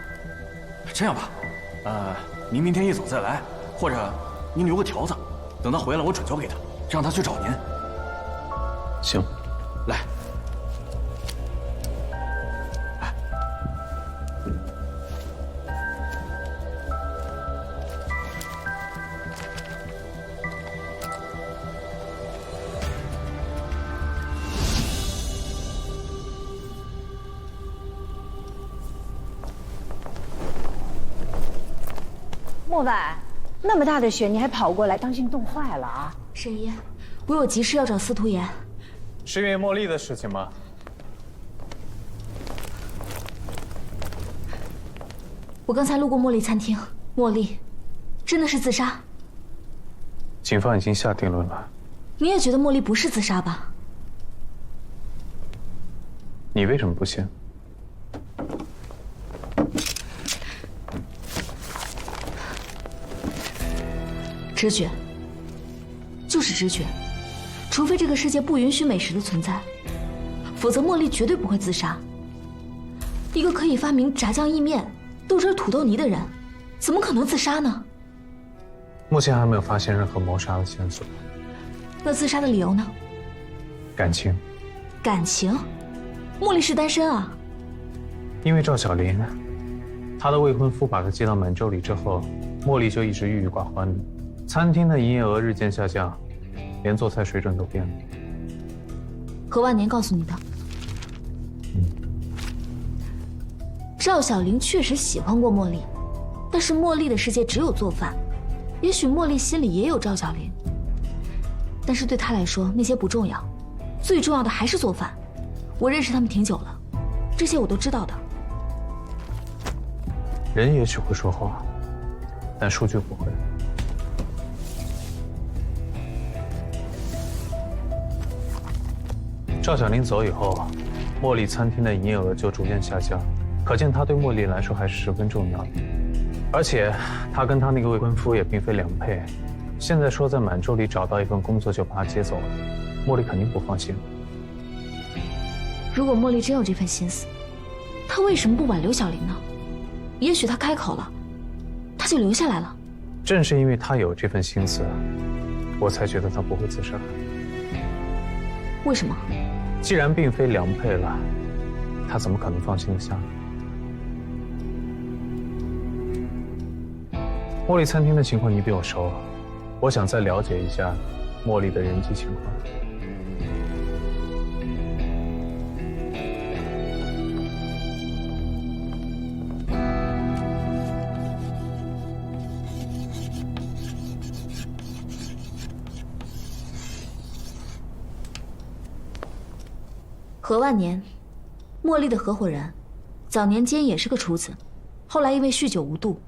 这样吧，您明天一早再来，或者您留个条子，等他回来我转交给他，让他去找您。行，来。莫婉，那么大的雪你还跑过来，当心冻坏了啊！沈姨，我有急事要找司徒言。是因为茉莉的事情吗？我刚才路过茉莉餐厅，茉莉真的是自杀。警方已经下定论了。你也觉得茉莉不是自杀吧？你为什么不信？直觉，就是直觉。除非这个世界不允许美食的存在，否则茉莉绝对不会自杀。一个可以发明炸酱意面、豆汁土豆泥的人，怎么可能自杀呢？目前还没有发现任何谋杀的线索。那自杀的理由呢？感情。感情？茉莉是单身啊。因为赵小林，她的未婚夫把她接到满洲里之后，茉莉就一直郁郁寡欢的，餐厅的营业额日渐下降，连做菜水准都变了。何万年告诉你的？赵小玲确实喜欢过茉莉，但是茉莉的世界只有做饭。也许茉莉心里也有赵小玲，但是对她来说那些不重要，最重要的还是做饭。我认识他们挺久了，这些我都知道的。人也许会说话，但数据不会。赵小玲走以后，茉莉餐厅的营业额就逐渐下降，可见她对茉莉来说还是十分重要的。而且，她跟她那个未婚夫也并非良配。现在说在满洲里找到一份工作就把她接走了，茉莉肯定不放心。如果茉莉真有这份心思，她为什么不挽留小玲呢？也许她开口了，她就留下来了。正是因为她有这份心思，我才觉得她不会自杀。为什么？既然并非良配了，她怎么可能放心得下？茉莉餐厅的情况你比我熟，我想再了解一下茉莉的人际情况。何万年，茉莉的合伙人，早年间也是个厨子，后来因为酗酒无度，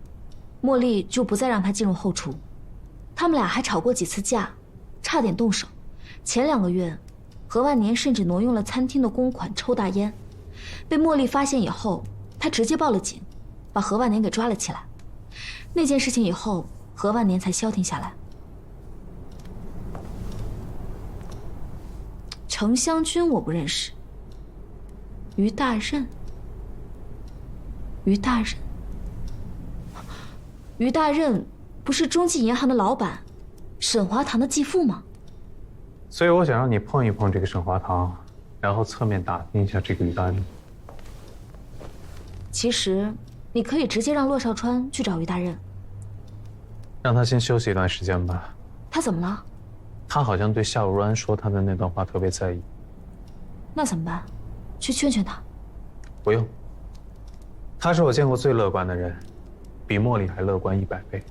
茉莉就不再让他进入后厨。他们俩还吵过几次架，差点动手。前2个月，何万年甚至挪用了餐厅的公款抽大烟，被茉莉发现以后，他直接报了警，把何万年给抓了起来。那件事情以后，何万年才消停下来。程香君我不认识。于大任，于大任，于大任不是中纪银行的老板，沈华堂的继父吗？所以我想让你碰一碰这个沈华堂，然后侧面打听一下这个于大任。其实，你可以直接让骆少川去找于大任，让他先休息一段时间吧。他怎么了？他好像对夏如安说他的那段话特别在意。那怎么办？去劝劝他。不用，他是我见过最乐观的人，比茉莉还乐观100倍。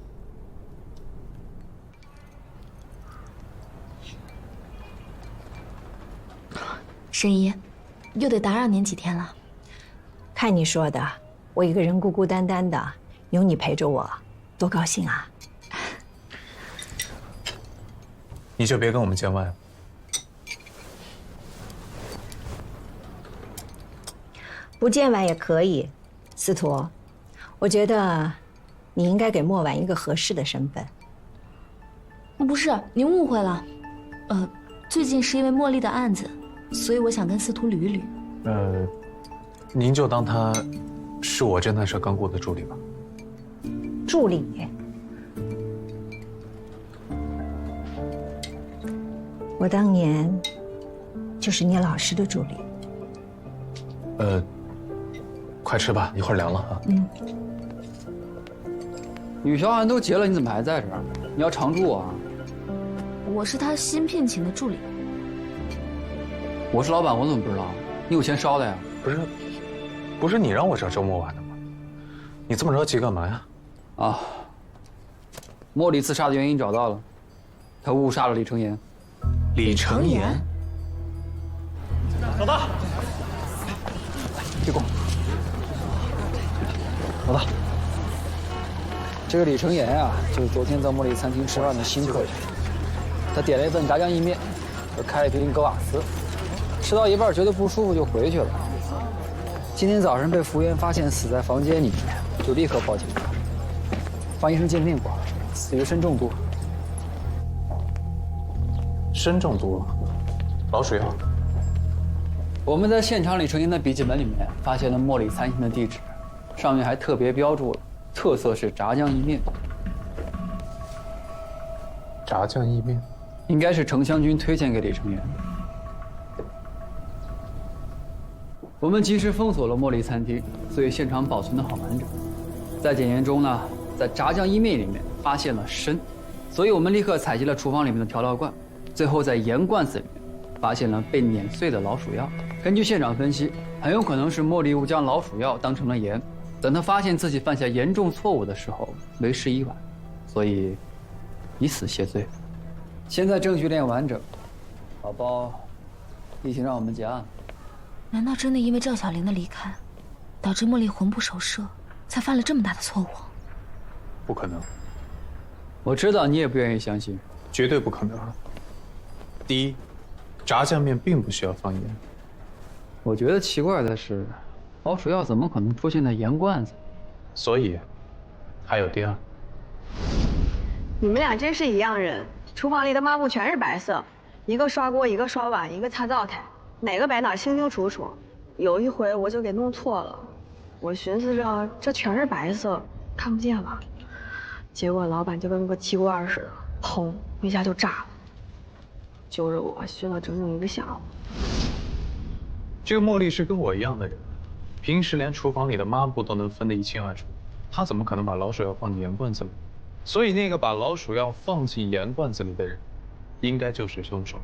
沈姨，又得打扰您几天了。看你说的，我一个人孤孤单单的，有你陪着我，多高兴啊！你就别跟我们见外了。不见外也可以，司徒，我觉得你应该给莫婉一个合适的身份。不是，您误会了。最近是因为茉莉的案子，所以我想跟司徒捋一捋。您就当他是我侦探社刚雇的助理吧。助理？我当年就是你老师的助理。快吃吧，一会儿凉了啊。女小安都结了，你怎么还在这儿？你要常住啊？我是他新聘请的助理。我是老板，我怎么不知道？你有钱烧的呀？不是你让我找周末晚的吗？你这么着急干嘛呀？啊，莫莉自杀的原因找到了，他误杀了李承言。李承言，老大，别过，老大，这个李承言啊，就是昨天在茉莉餐厅吃饭的新客人。他点了一份炸酱意面，又开了一瓶格瓦斯，吃到一半觉得不舒服就回去了。今天早上被服务员发现死在房间里面，就立刻报警。方医生鉴定过，死于砷中毒。砷中毒，老鼠药。我们在现场李承言的笔记本里面发现了茉莉餐厅的地址，上面还特别标注了特色是炸酱意面。炸酱意面，应该是程湘军推荐给李承言的。我们及时封锁了茉莉餐厅，所以现场保存得很完整。在检验中呢，在炸酱意面里面发现了砷，所以我们立刻采集了厨房里面的调料罐，最后在盐罐子里面发现了被碾碎的老鼠药。根据现场分析，很有可能是莫莉误将老鼠药当成了盐，等他发现自己犯下严重错误的时候，为时已晚，所以以死谢罪。现在证据链完整，宝宝一起让我们结案。难道真的因为赵小玲的离开，导致茉莉魂不守舍，才犯了这么大的错误？不可能。我知道你也不愿意相信，绝对不可能。第一，炸酱面并不需要放盐。我觉得奇怪的是，老鼠药怎么可能出现在盐罐子？所以，还有第二。你们俩真是一样人，厨房里的抹布全是白色，一个刷锅，一个刷碗，一个擦灶台，哪个摆哪清清楚楚。有一回我就给弄错了，我寻思着这全是白色，看不见吧，结果老板就跟个气罐似的，砰一下就炸了，揪着我熏了整整1个下午。这个茉莉是跟我一样的人，平时连厨房里的抹布都能分得一清二楚，她怎么可能把老鼠药放进盐罐子里？所以那个把老鼠药放进盐罐子里的人，应该就是凶手。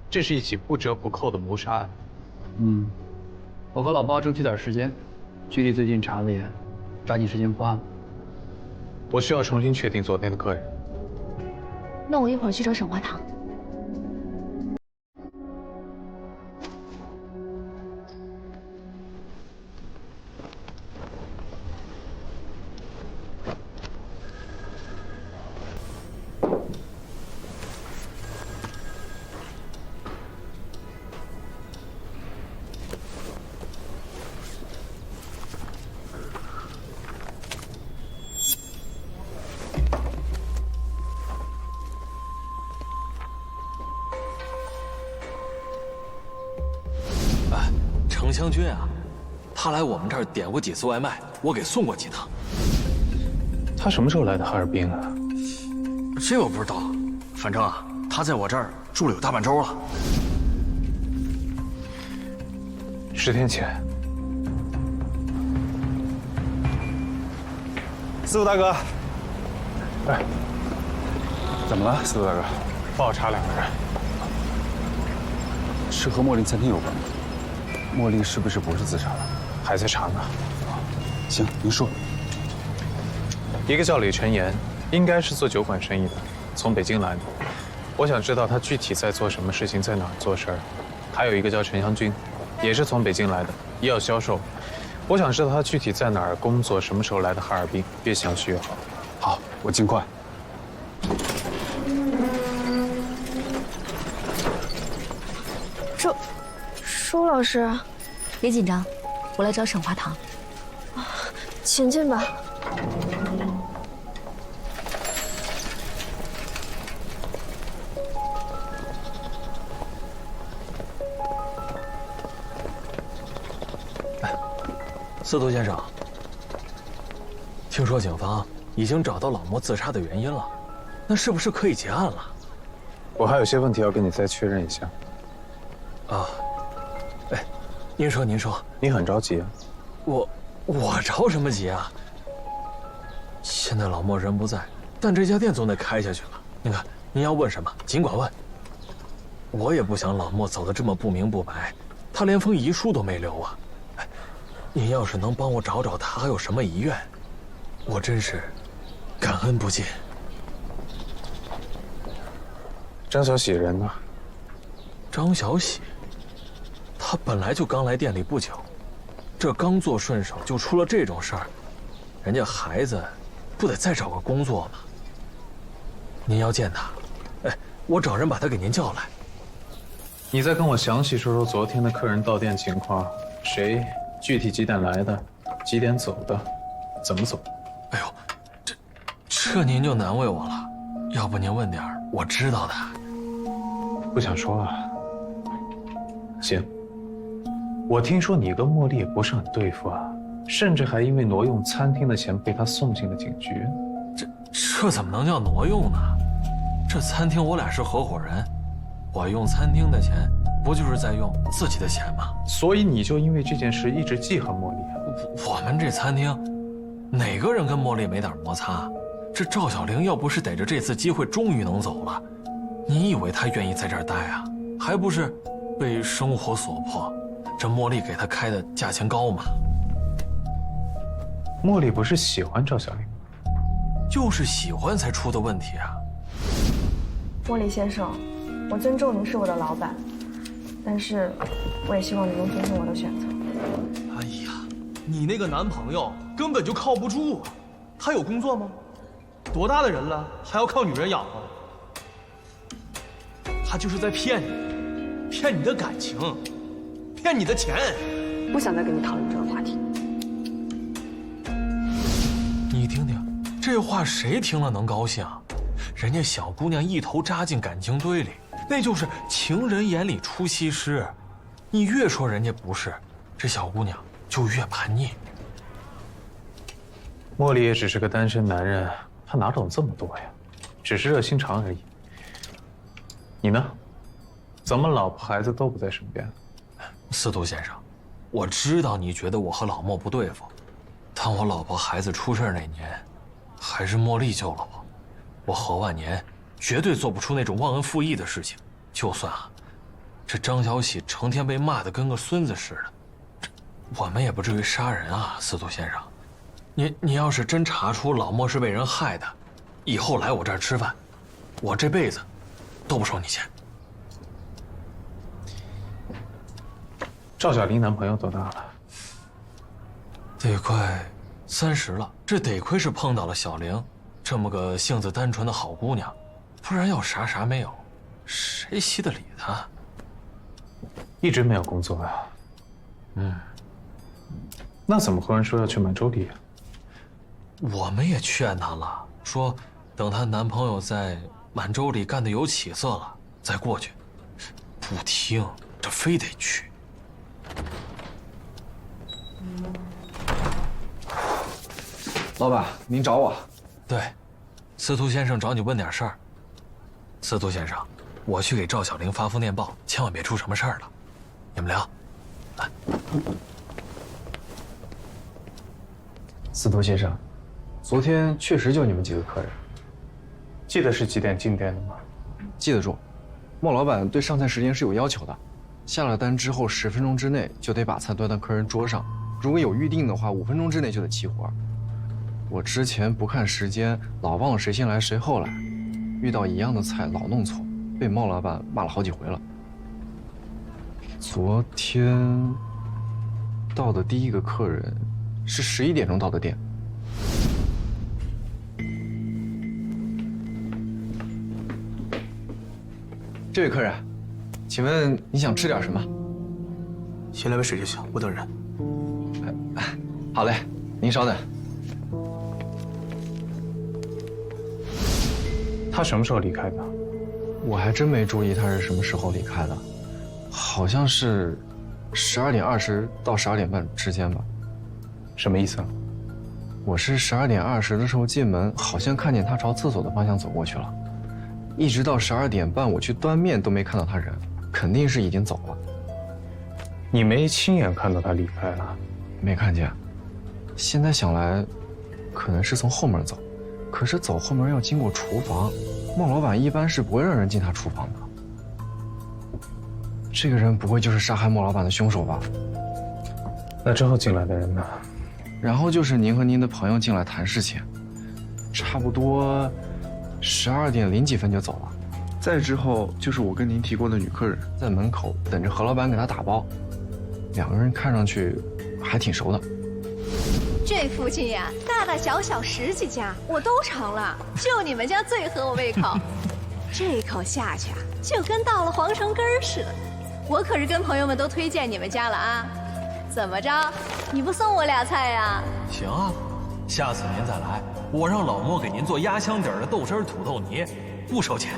这是一起不折不扣的谋杀案。我和老包争取点时间，距离最近查的严，抓紧时间破案。我需要重新确定昨天的客人。那我一会儿去找沈华堂。程湘军啊，他来我们这儿点过几次外卖，我给送过几趟。他什么时候来的哈尔滨啊？这我不知道，反正啊，他在我这儿住了有大半周了。10天前。司徒大哥，哎，怎么了，司徒大哥？帮我查2个人，是和茉莉餐厅有关的。茉莉是不是自杀的？还在查呢。行，您说。一个叫李承言，应该是做酒馆生意的，从北京来的。我想知道他具体在做什么事情，在哪儿做事儿。还有一个叫陈湘军，也是从北京来的，医药销售。我想知道他具体在哪儿工作，什么时候来的哈尔滨，越详细越好。好，我尽快。舒老师，别紧张，我来找沈华堂。请进吧。司徒先生，听说警方已经找到老莫自杀的原因了，那是不是可以结案了？我还有些问题要跟你再确认一下。啊，哎，您说，你很着急啊？我着什么急啊？现在老莫人不在，但这家店总得开下去了。您看，您要问什么，尽管问。我也不想老莫走得这么不明不白，他连封遗书都没留啊。哎，您要是能帮我找找他还有什么遗愿，我真是感恩不尽。张小喜人呢？张小喜，他本来就刚来店里不久，这刚做顺手就出了这种事儿，人家孩子不得再找个工作吗？您要见他，哎，我找人把他给您叫来。你再跟我详细说说昨天的客人到店情况，谁具体几点来的，几点走的，怎么走？哎呦，这您就难为我了。要不您问点我知道的。不想说啊。行，我听说你跟茉莉也不是很对付啊，甚至还因为挪用餐厅的钱被他送进了警局。这怎么能叫挪用呢？这餐厅我俩是合伙人，我用餐厅的钱，不就是在用自己的钱吗？所以你就因为这件事一直记恨茉莉啊？我们这餐厅，哪个人跟茉莉没点摩擦？这赵小玲要不是逮着这次机会终于能走了，你以为她愿意在这儿待啊？还不是被生活所迫？这茉莉给她开的价钱高吗？茉莉不是喜欢赵小玲吗？就是喜欢才出的问题啊！茉莉先生，我尊重您是我的老板，但是我也希望您能尊重我的选择。哎呀，你那个男朋友根本就靠不住啊！他有工作吗？多大的人了，还要靠女人养活？他就是在骗你，骗你的感情，骗你的钱。不想再跟你讨论这个话题。你听听，这话谁听了能高兴？人家小姑娘一头扎进感情堆里，那就是情人眼里出西施。你越说人家不是，这小姑娘就越叛逆。茉莉也只是个单身男人，他哪懂这么多呀？只是热心肠而已。你呢？怎么老婆孩子都不在身边？司徒先生，我知道你觉得我和老莫不对付，但我老婆孩子出事那年，还是茉莉救了我。我何万年绝对做不出那种忘恩负义的事情。就算这张小喜成天被骂得跟个孙子似的，我们也不至于杀人啊，司徒先生。你要是真查出老莫是被人害的，以后来我这儿吃饭，我这辈子都不收你钱。赵小玲男朋友多大了？得快30了。这得亏是碰到了小玲这么个性子单纯的好姑娘，不然要啥没有，谁稀得理她？一直没有工作啊？那怎么忽然说要去满洲里啊？我们也劝她了，说等她男朋友在满洲里干得有起色了再过去，不听，这非得去。老板，您找我？对，司徒先生找你问点事儿。司徒先生，我去给赵小玲发封电报，千万别出什么事儿了。你们聊。来。司徒先生，昨天确实就你们几个客人。记得是几点进店的吗？记得住。莫老板对上菜时间是有要求的，下了单之后10分钟之内就得把菜端到客人桌上，如果有预定的话，5分钟之内就得齐活。我之前不看时间，老忘了谁先来谁后来，遇到一样的菜老弄错，被莫老板骂了好几回了。昨天到的第一个客人是11点钟到的店。这位客人，请问你想吃点什么？先来杯水就行，我等人。好嘞，您稍等。他什么时候离开的？我还真没注意他是什么时候离开的，好像是12点20到12点半之间吧。什么意思啊？我是12点20的时候进门，好像看见他朝厕所的方向走过去了，一直到12点半我去端面都没看到他人，肯定是已经走了。你没亲眼看到他离开啊？没看见。现在想来，可能是从后门走，可是走后门要经过厨房，孟老板一般是不会让人进他厨房的。这个人不会就是杀害孟老板的凶手吧？那之后进来的人呢？然后就是您和您的朋友进来谈事情，差不多12点0几分就走了。再之后就是我跟您提过的女客人，在门口等着何老板给她打包，两个人看上去还挺熟的。这附近呀，大大小小10几家，我都尝了，就你们家最合我胃口。这口下去啊，就跟到了皇城根儿似的。我可是跟朋友们都推荐你们家了啊。怎么着，你不送我俩菜呀？行啊，下次您再来，我让老莫给您做压箱底儿的豆汁土豆泥，不收钱。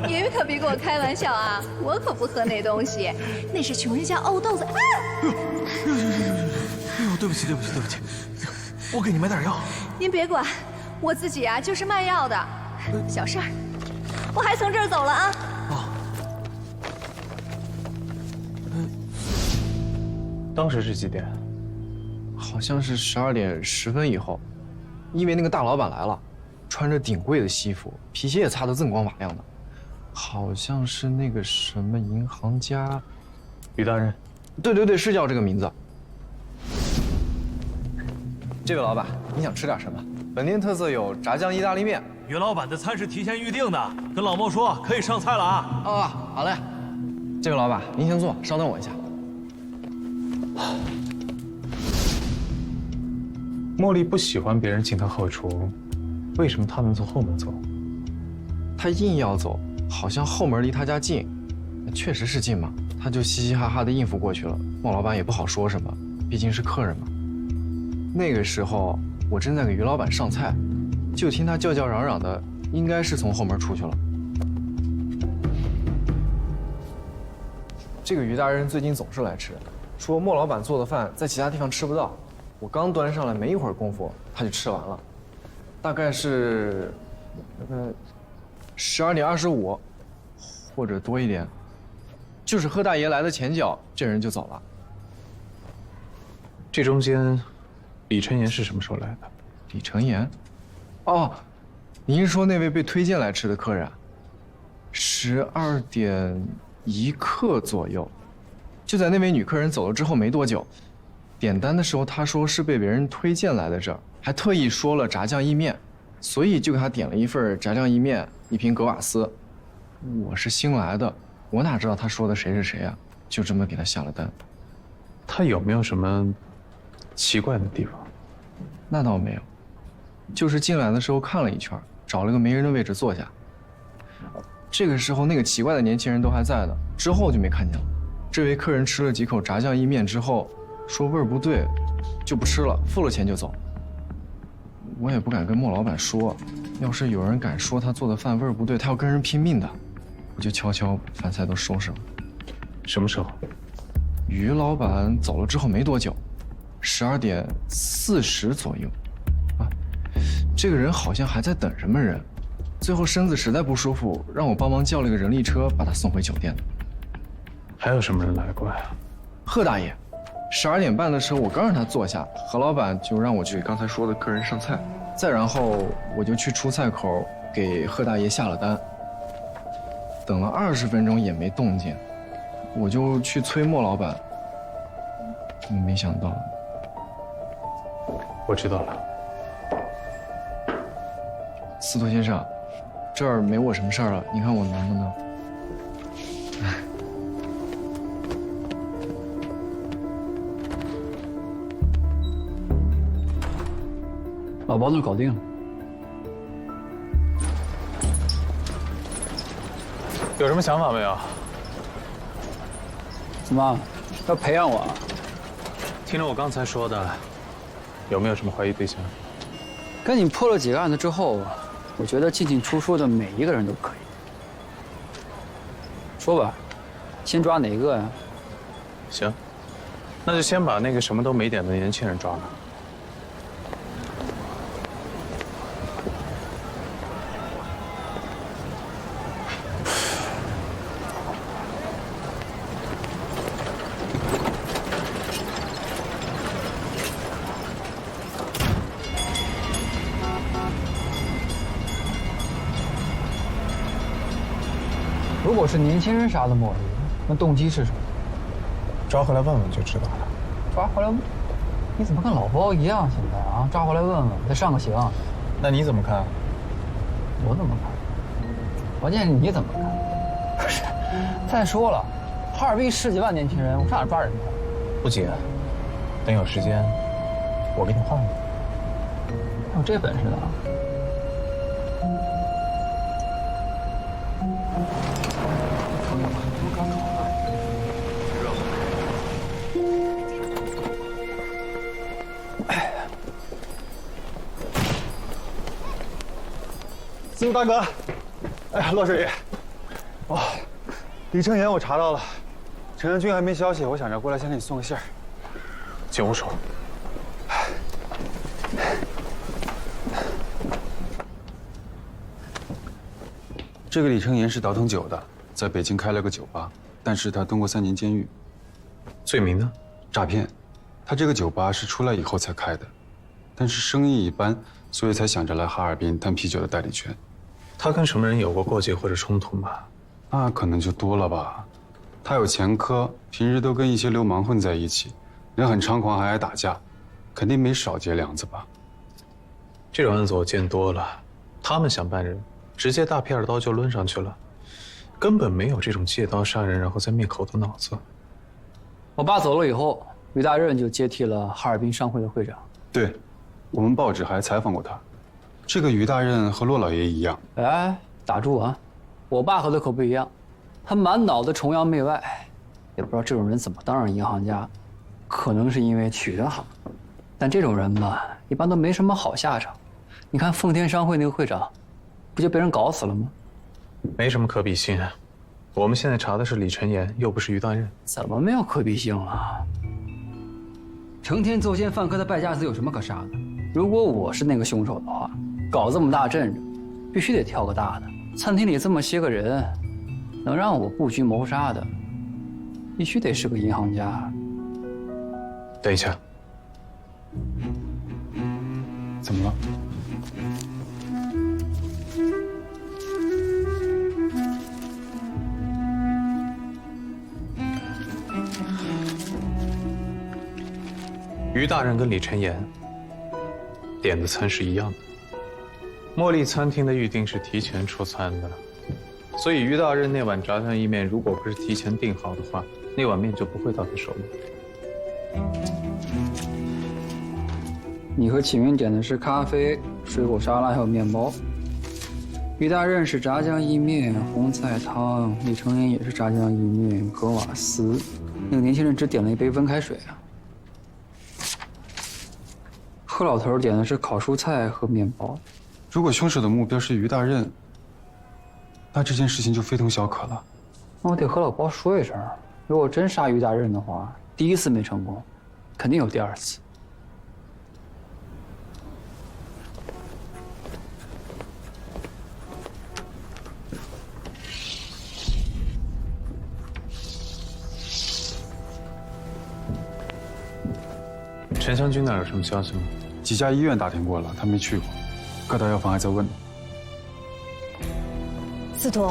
你们可别跟我开玩笑啊，我可不喝那东西，那是穷人家沤豆子。啊！哎呦，对不起，我给你买点药。您别管，我自己啊就是卖药的，小事儿。我还从这儿走了啊。当时是几点？好像是12点10分以后，因为那个大老板来了，穿着顶贵的西服，皮鞋也擦得锃光瓦亮的，好像是那个什么银行家，于大人。对，是叫这个名字。这位老板，你想吃点什么？本店特色有炸酱意大利面。于老板的餐是提前预定的，跟老莫说可以上菜了啊。好嘞。这位老板，您先坐，稍等我一下。茉莉不喜欢别人进她后厨，为什么她能从后门走？她硬要走，好像后门离她家近，确实是近嘛，她就嘻嘻哈哈的应付过去了。莫老板也不好说什么，毕竟是客人嘛。那个时候我正在给于老板上菜，就听他叫叫嚷嚷的，应该是从后门出去了。这个于大人最近总是来吃，说莫老板做的饭在其他地方吃不到。我刚端上来没一会儿功夫，他就吃完了，大概是12点25，或者多一点。就是贺大爷来的前脚，这人就走了。这中间，李承言是什么时候来的？李承言？哦，您是说那位被推荐来吃的客人啊？12点1刻左右，就在那位女客人走了之后没多久。点单的时候，他说是被别人推荐来的这儿，还特意说了炸酱意面，所以就给他点了一份炸酱意面，1瓶格瓦斯。我是新来的，我哪知道他说的谁是谁啊？就这么给他下了单。他有没有什么奇怪的地方？那倒没有，就是进来的时候看了一圈，找了个没人的位置坐下。这个时候那个奇怪的年轻人都还在的，之后就没看见了。这位客人吃了几口炸酱意面之后，说味儿不对，就不吃了，付了钱就走。我也不敢跟莫老板说，要是有人敢说他做的饭味儿不对，他要跟人拼命的，我就悄悄把饭菜都收拾了。什么时候？于老板走了之后没多久，12点40左右。啊，这个人好像还在等什么人，最后身子实在不舒服，让我帮忙叫了一个人力车把他送回酒店的。还有什么人来过呀？贺大爷。12点半的时候，我刚让他坐下，何老板就让我去给刚才说的客人上菜，再然后我就去出菜口给贺大爷下了单。等了20分钟也没动静，我就去催莫老板。没想到，我知道了。司徒先生，这儿没我什么事儿了，你看我能不能？把包子搞定了。有什么想法没有？怎么，要培养我？听了我刚才说的，有没有什么怀疑对象？跟你破了几个案子之后，我觉得进进出出的每一个人都可以。说吧，先抓哪一个呀？行，那就先把那个什么都没点的年轻人抓了。如果是年轻人杀的茉莉，那动机是什么？抓回来问问就知道了。抓回来问？你怎么跟老包一样？现在啊，抓回来问问，再上个刑。那你怎么看？我怎么看？关键是你怎么看？不是，再说了，哈尔滨10几万年轻人，我上哪抓人去？不急，等有时间，我给你换个。有这本事呢？司徒大哥，哎，骆水爷，哦，李成岩我查到了，陈元军还没消息，我想着过来先给你送个信儿。请无手。这个李成岩是倒腾酒的，在北京开了个酒吧，但是他蹲过3年监狱。罪名呢？诈骗。他这个酒吧是出来以后才开的，但是生意一般，所以才想着来哈尔滨当啤酒的代理权。他跟什么人有过过节或者冲突吗？那可能就多了吧。他有前科，平时都跟一些流氓混在一起，人很猖狂，还爱打架，肯定没少结梁子吧。这种案子我见多了，他们想办人，直接大片刀就抡上去了，根本没有这种借刀杀人然后再灭口的脑子。我爸走了以后，于大任就接替了哈尔滨商会的会长。对，我们报纸还采访过他。这个于大任和骆老爷一样。哎，打住啊！我爸和他可不一样，他满脑子崇洋媚外，也不知道这种人怎么当上银行家，可能是因为娶得好，但这种人吧，一般都没什么好下场。你看奉天商会那个会长，不就被人搞死了吗？没什么可比性。我们现在查的是李成岩，又不是于大任。怎么没有可比性啊？成天作奸犯科的败家子有什么可杀的？如果我是那个凶手的话，搞这么大阵仗，必须得挑个大的。餐厅里这么些个人，能让我布局谋杀的，必须得是个银行家。等一下，怎么了？于大人跟李成岩点的餐是一样的。茉莉餐厅的预定是提前出餐的，所以于大人那碗炸酱意面如果不是提前订好的话，那碗面就不会到他手里。你和启明点的是咖啡、水果沙拉还有面包。于大任是炸酱意面、红菜汤，李成岩也是炸酱意面、格瓦斯。那个年轻人只点了一杯温开水啊。贺老头点的是烤蔬菜和面包。如果凶手的目标是于大任，那这件事情就非同小可了。那我得和老包说一声，如果真杀于大任的话，第一次没成功，肯定有第二次。陈湘军那儿有什么消息吗？几家医院打听过了，他没去过，各大药房还在问呢。司徒，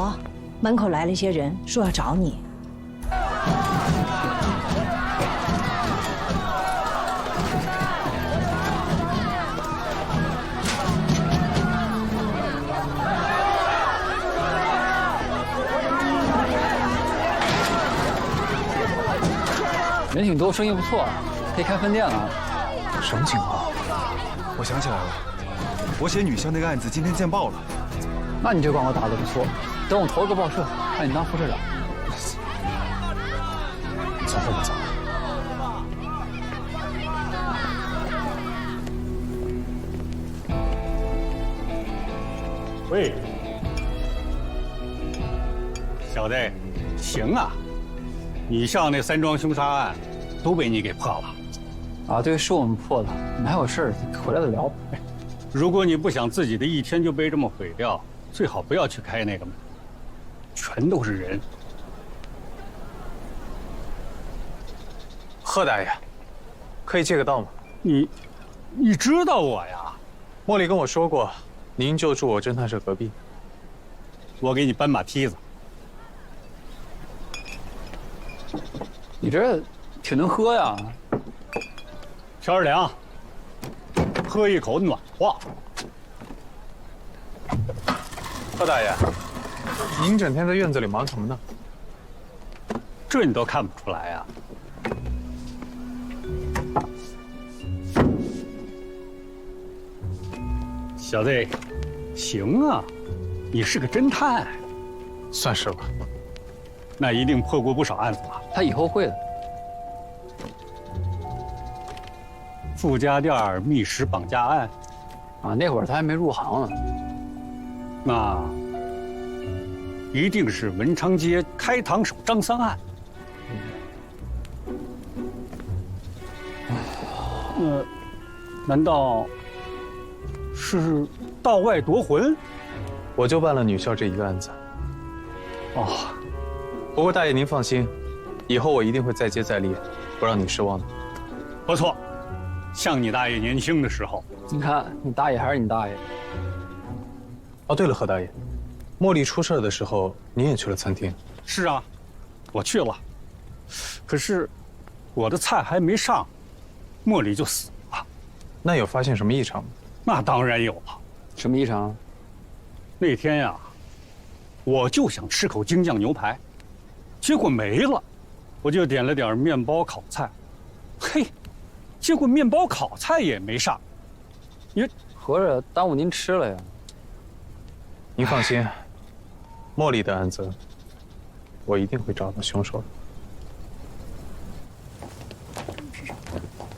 门口来了一些人，说要找你。人挺多，生意不错，可以开分店了。什么情况？我想起来了，我写女校那个案子今天见报了。那你这广告打得不错，等我投一个报社，让你当副社长。从后面走。喂，小子，行啊！你上那3桩凶杀案，都被你给破了。啊，对，是我们破的。你们还有事儿，回来再聊。如果你不想自己的一天就被这么毁掉，最好不要去开那个门，全都是人。贺大爷，可以借个道吗？你知道我呀？茉莉跟我说过，您就住我侦探社隔壁。我给你搬把梯子。你这挺能喝呀。天凉，喝一口暖和。贺大爷，您整天在院子里忙什么呢？这你都看不出来呀？小子，行啊，你是个侦探，算是吧。那一定破过不少案子吧？他以后会的。傅家店密室绑架案，啊，那会儿他还没入行呢。那一定是文昌街开膛手张三案。难道是道外夺魂？我就办了女校这一个案子。哦，不过大爷您放心，以后我一定会再接再厉，不让你失望的。不错，像你大爷年轻的时候。你看，你大爷还是你大爷。哦，对了，何大爷，茉莉出事的时候，您也去了餐厅。是啊，我去了。可是，我的菜还没上，茉莉就死了。那有发现什么异常吗？那当然有了。什么异常？那天呀，我就想吃口京酱牛排，结果没了，我就点了点面包烤菜。嘿，结果面包烤菜也没上。你合着耽误您吃了呀？您放心，茉莉的案子，我一定会找到凶手的。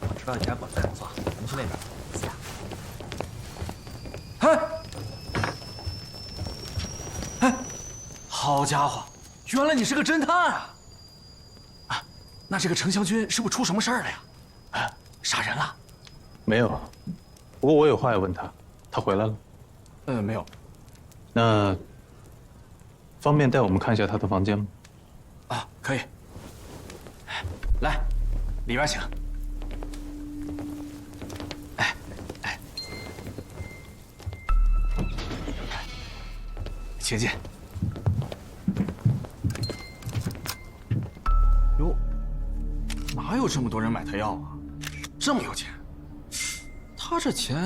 我知道你家管菜不错，我们去那边。哎，哎，好家伙，原来你是个侦探啊！啊，那这个程湘军是不是出什么事儿了呀？啊，杀人了？没有，不过我有话要问他。他回来了？没有。那方便带我们看一下他的房间吗？啊，可以。来，里边请。请进。哟，哪有这么多人买他药啊？这么有钱，他这钱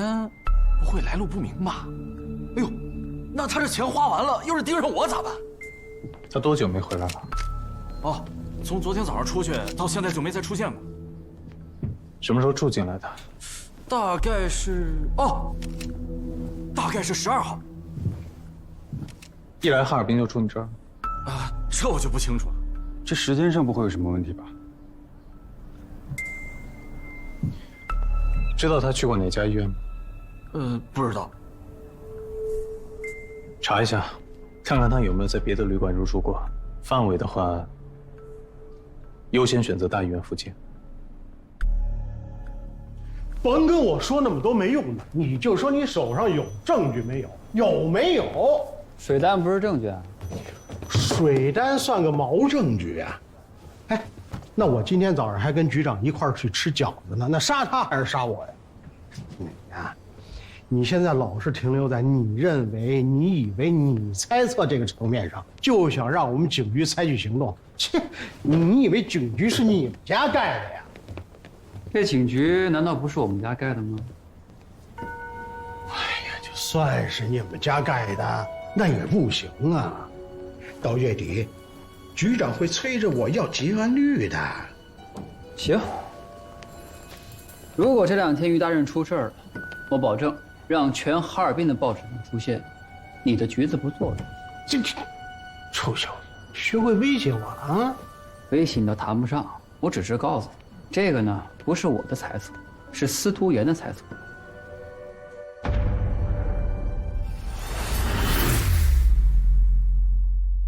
不会来路不明吧？哎呦，那他这钱花完了，要是盯上我咋办？他多久没回来了？哦，从昨天早上出去到现在就没再出现过。什么时候住进来的？大概是大概是12号。一来哈尔滨就住你这儿？啊，这我就不清楚了。这时间上不会有什么问题吧？知道他去过哪家医院吗？不知道。查一下，看看他有没有在别的旅馆入住过。范围的话，优先选择大医院附近。甭跟我说那么多没用的，你就说你手上有证据没有？有没有？水单不是证据啊。水单算个毛证据啊！哎，那我今天早上还跟局长一块儿去吃饺子呢，那杀他还是杀我呀？你呀，你现在老是停留在你认为、你以为、你猜测这个层面上，就想让我们警局采取行动。切，你以为警局是你们家盖的呀？这警局难道不是我们家盖的吗？哎呀，就算是你们家盖的，那也不行啊！到月底，局长会催着我要结案率的。行，如果这2天于大人出事儿了，我保证让全哈尔滨的报纸上出现你的局子不做的。这臭小子，学会威胁我了啊！威胁你倒谈不上，我只是告诉你，这个呢不是我的猜测，是司徒言的猜测。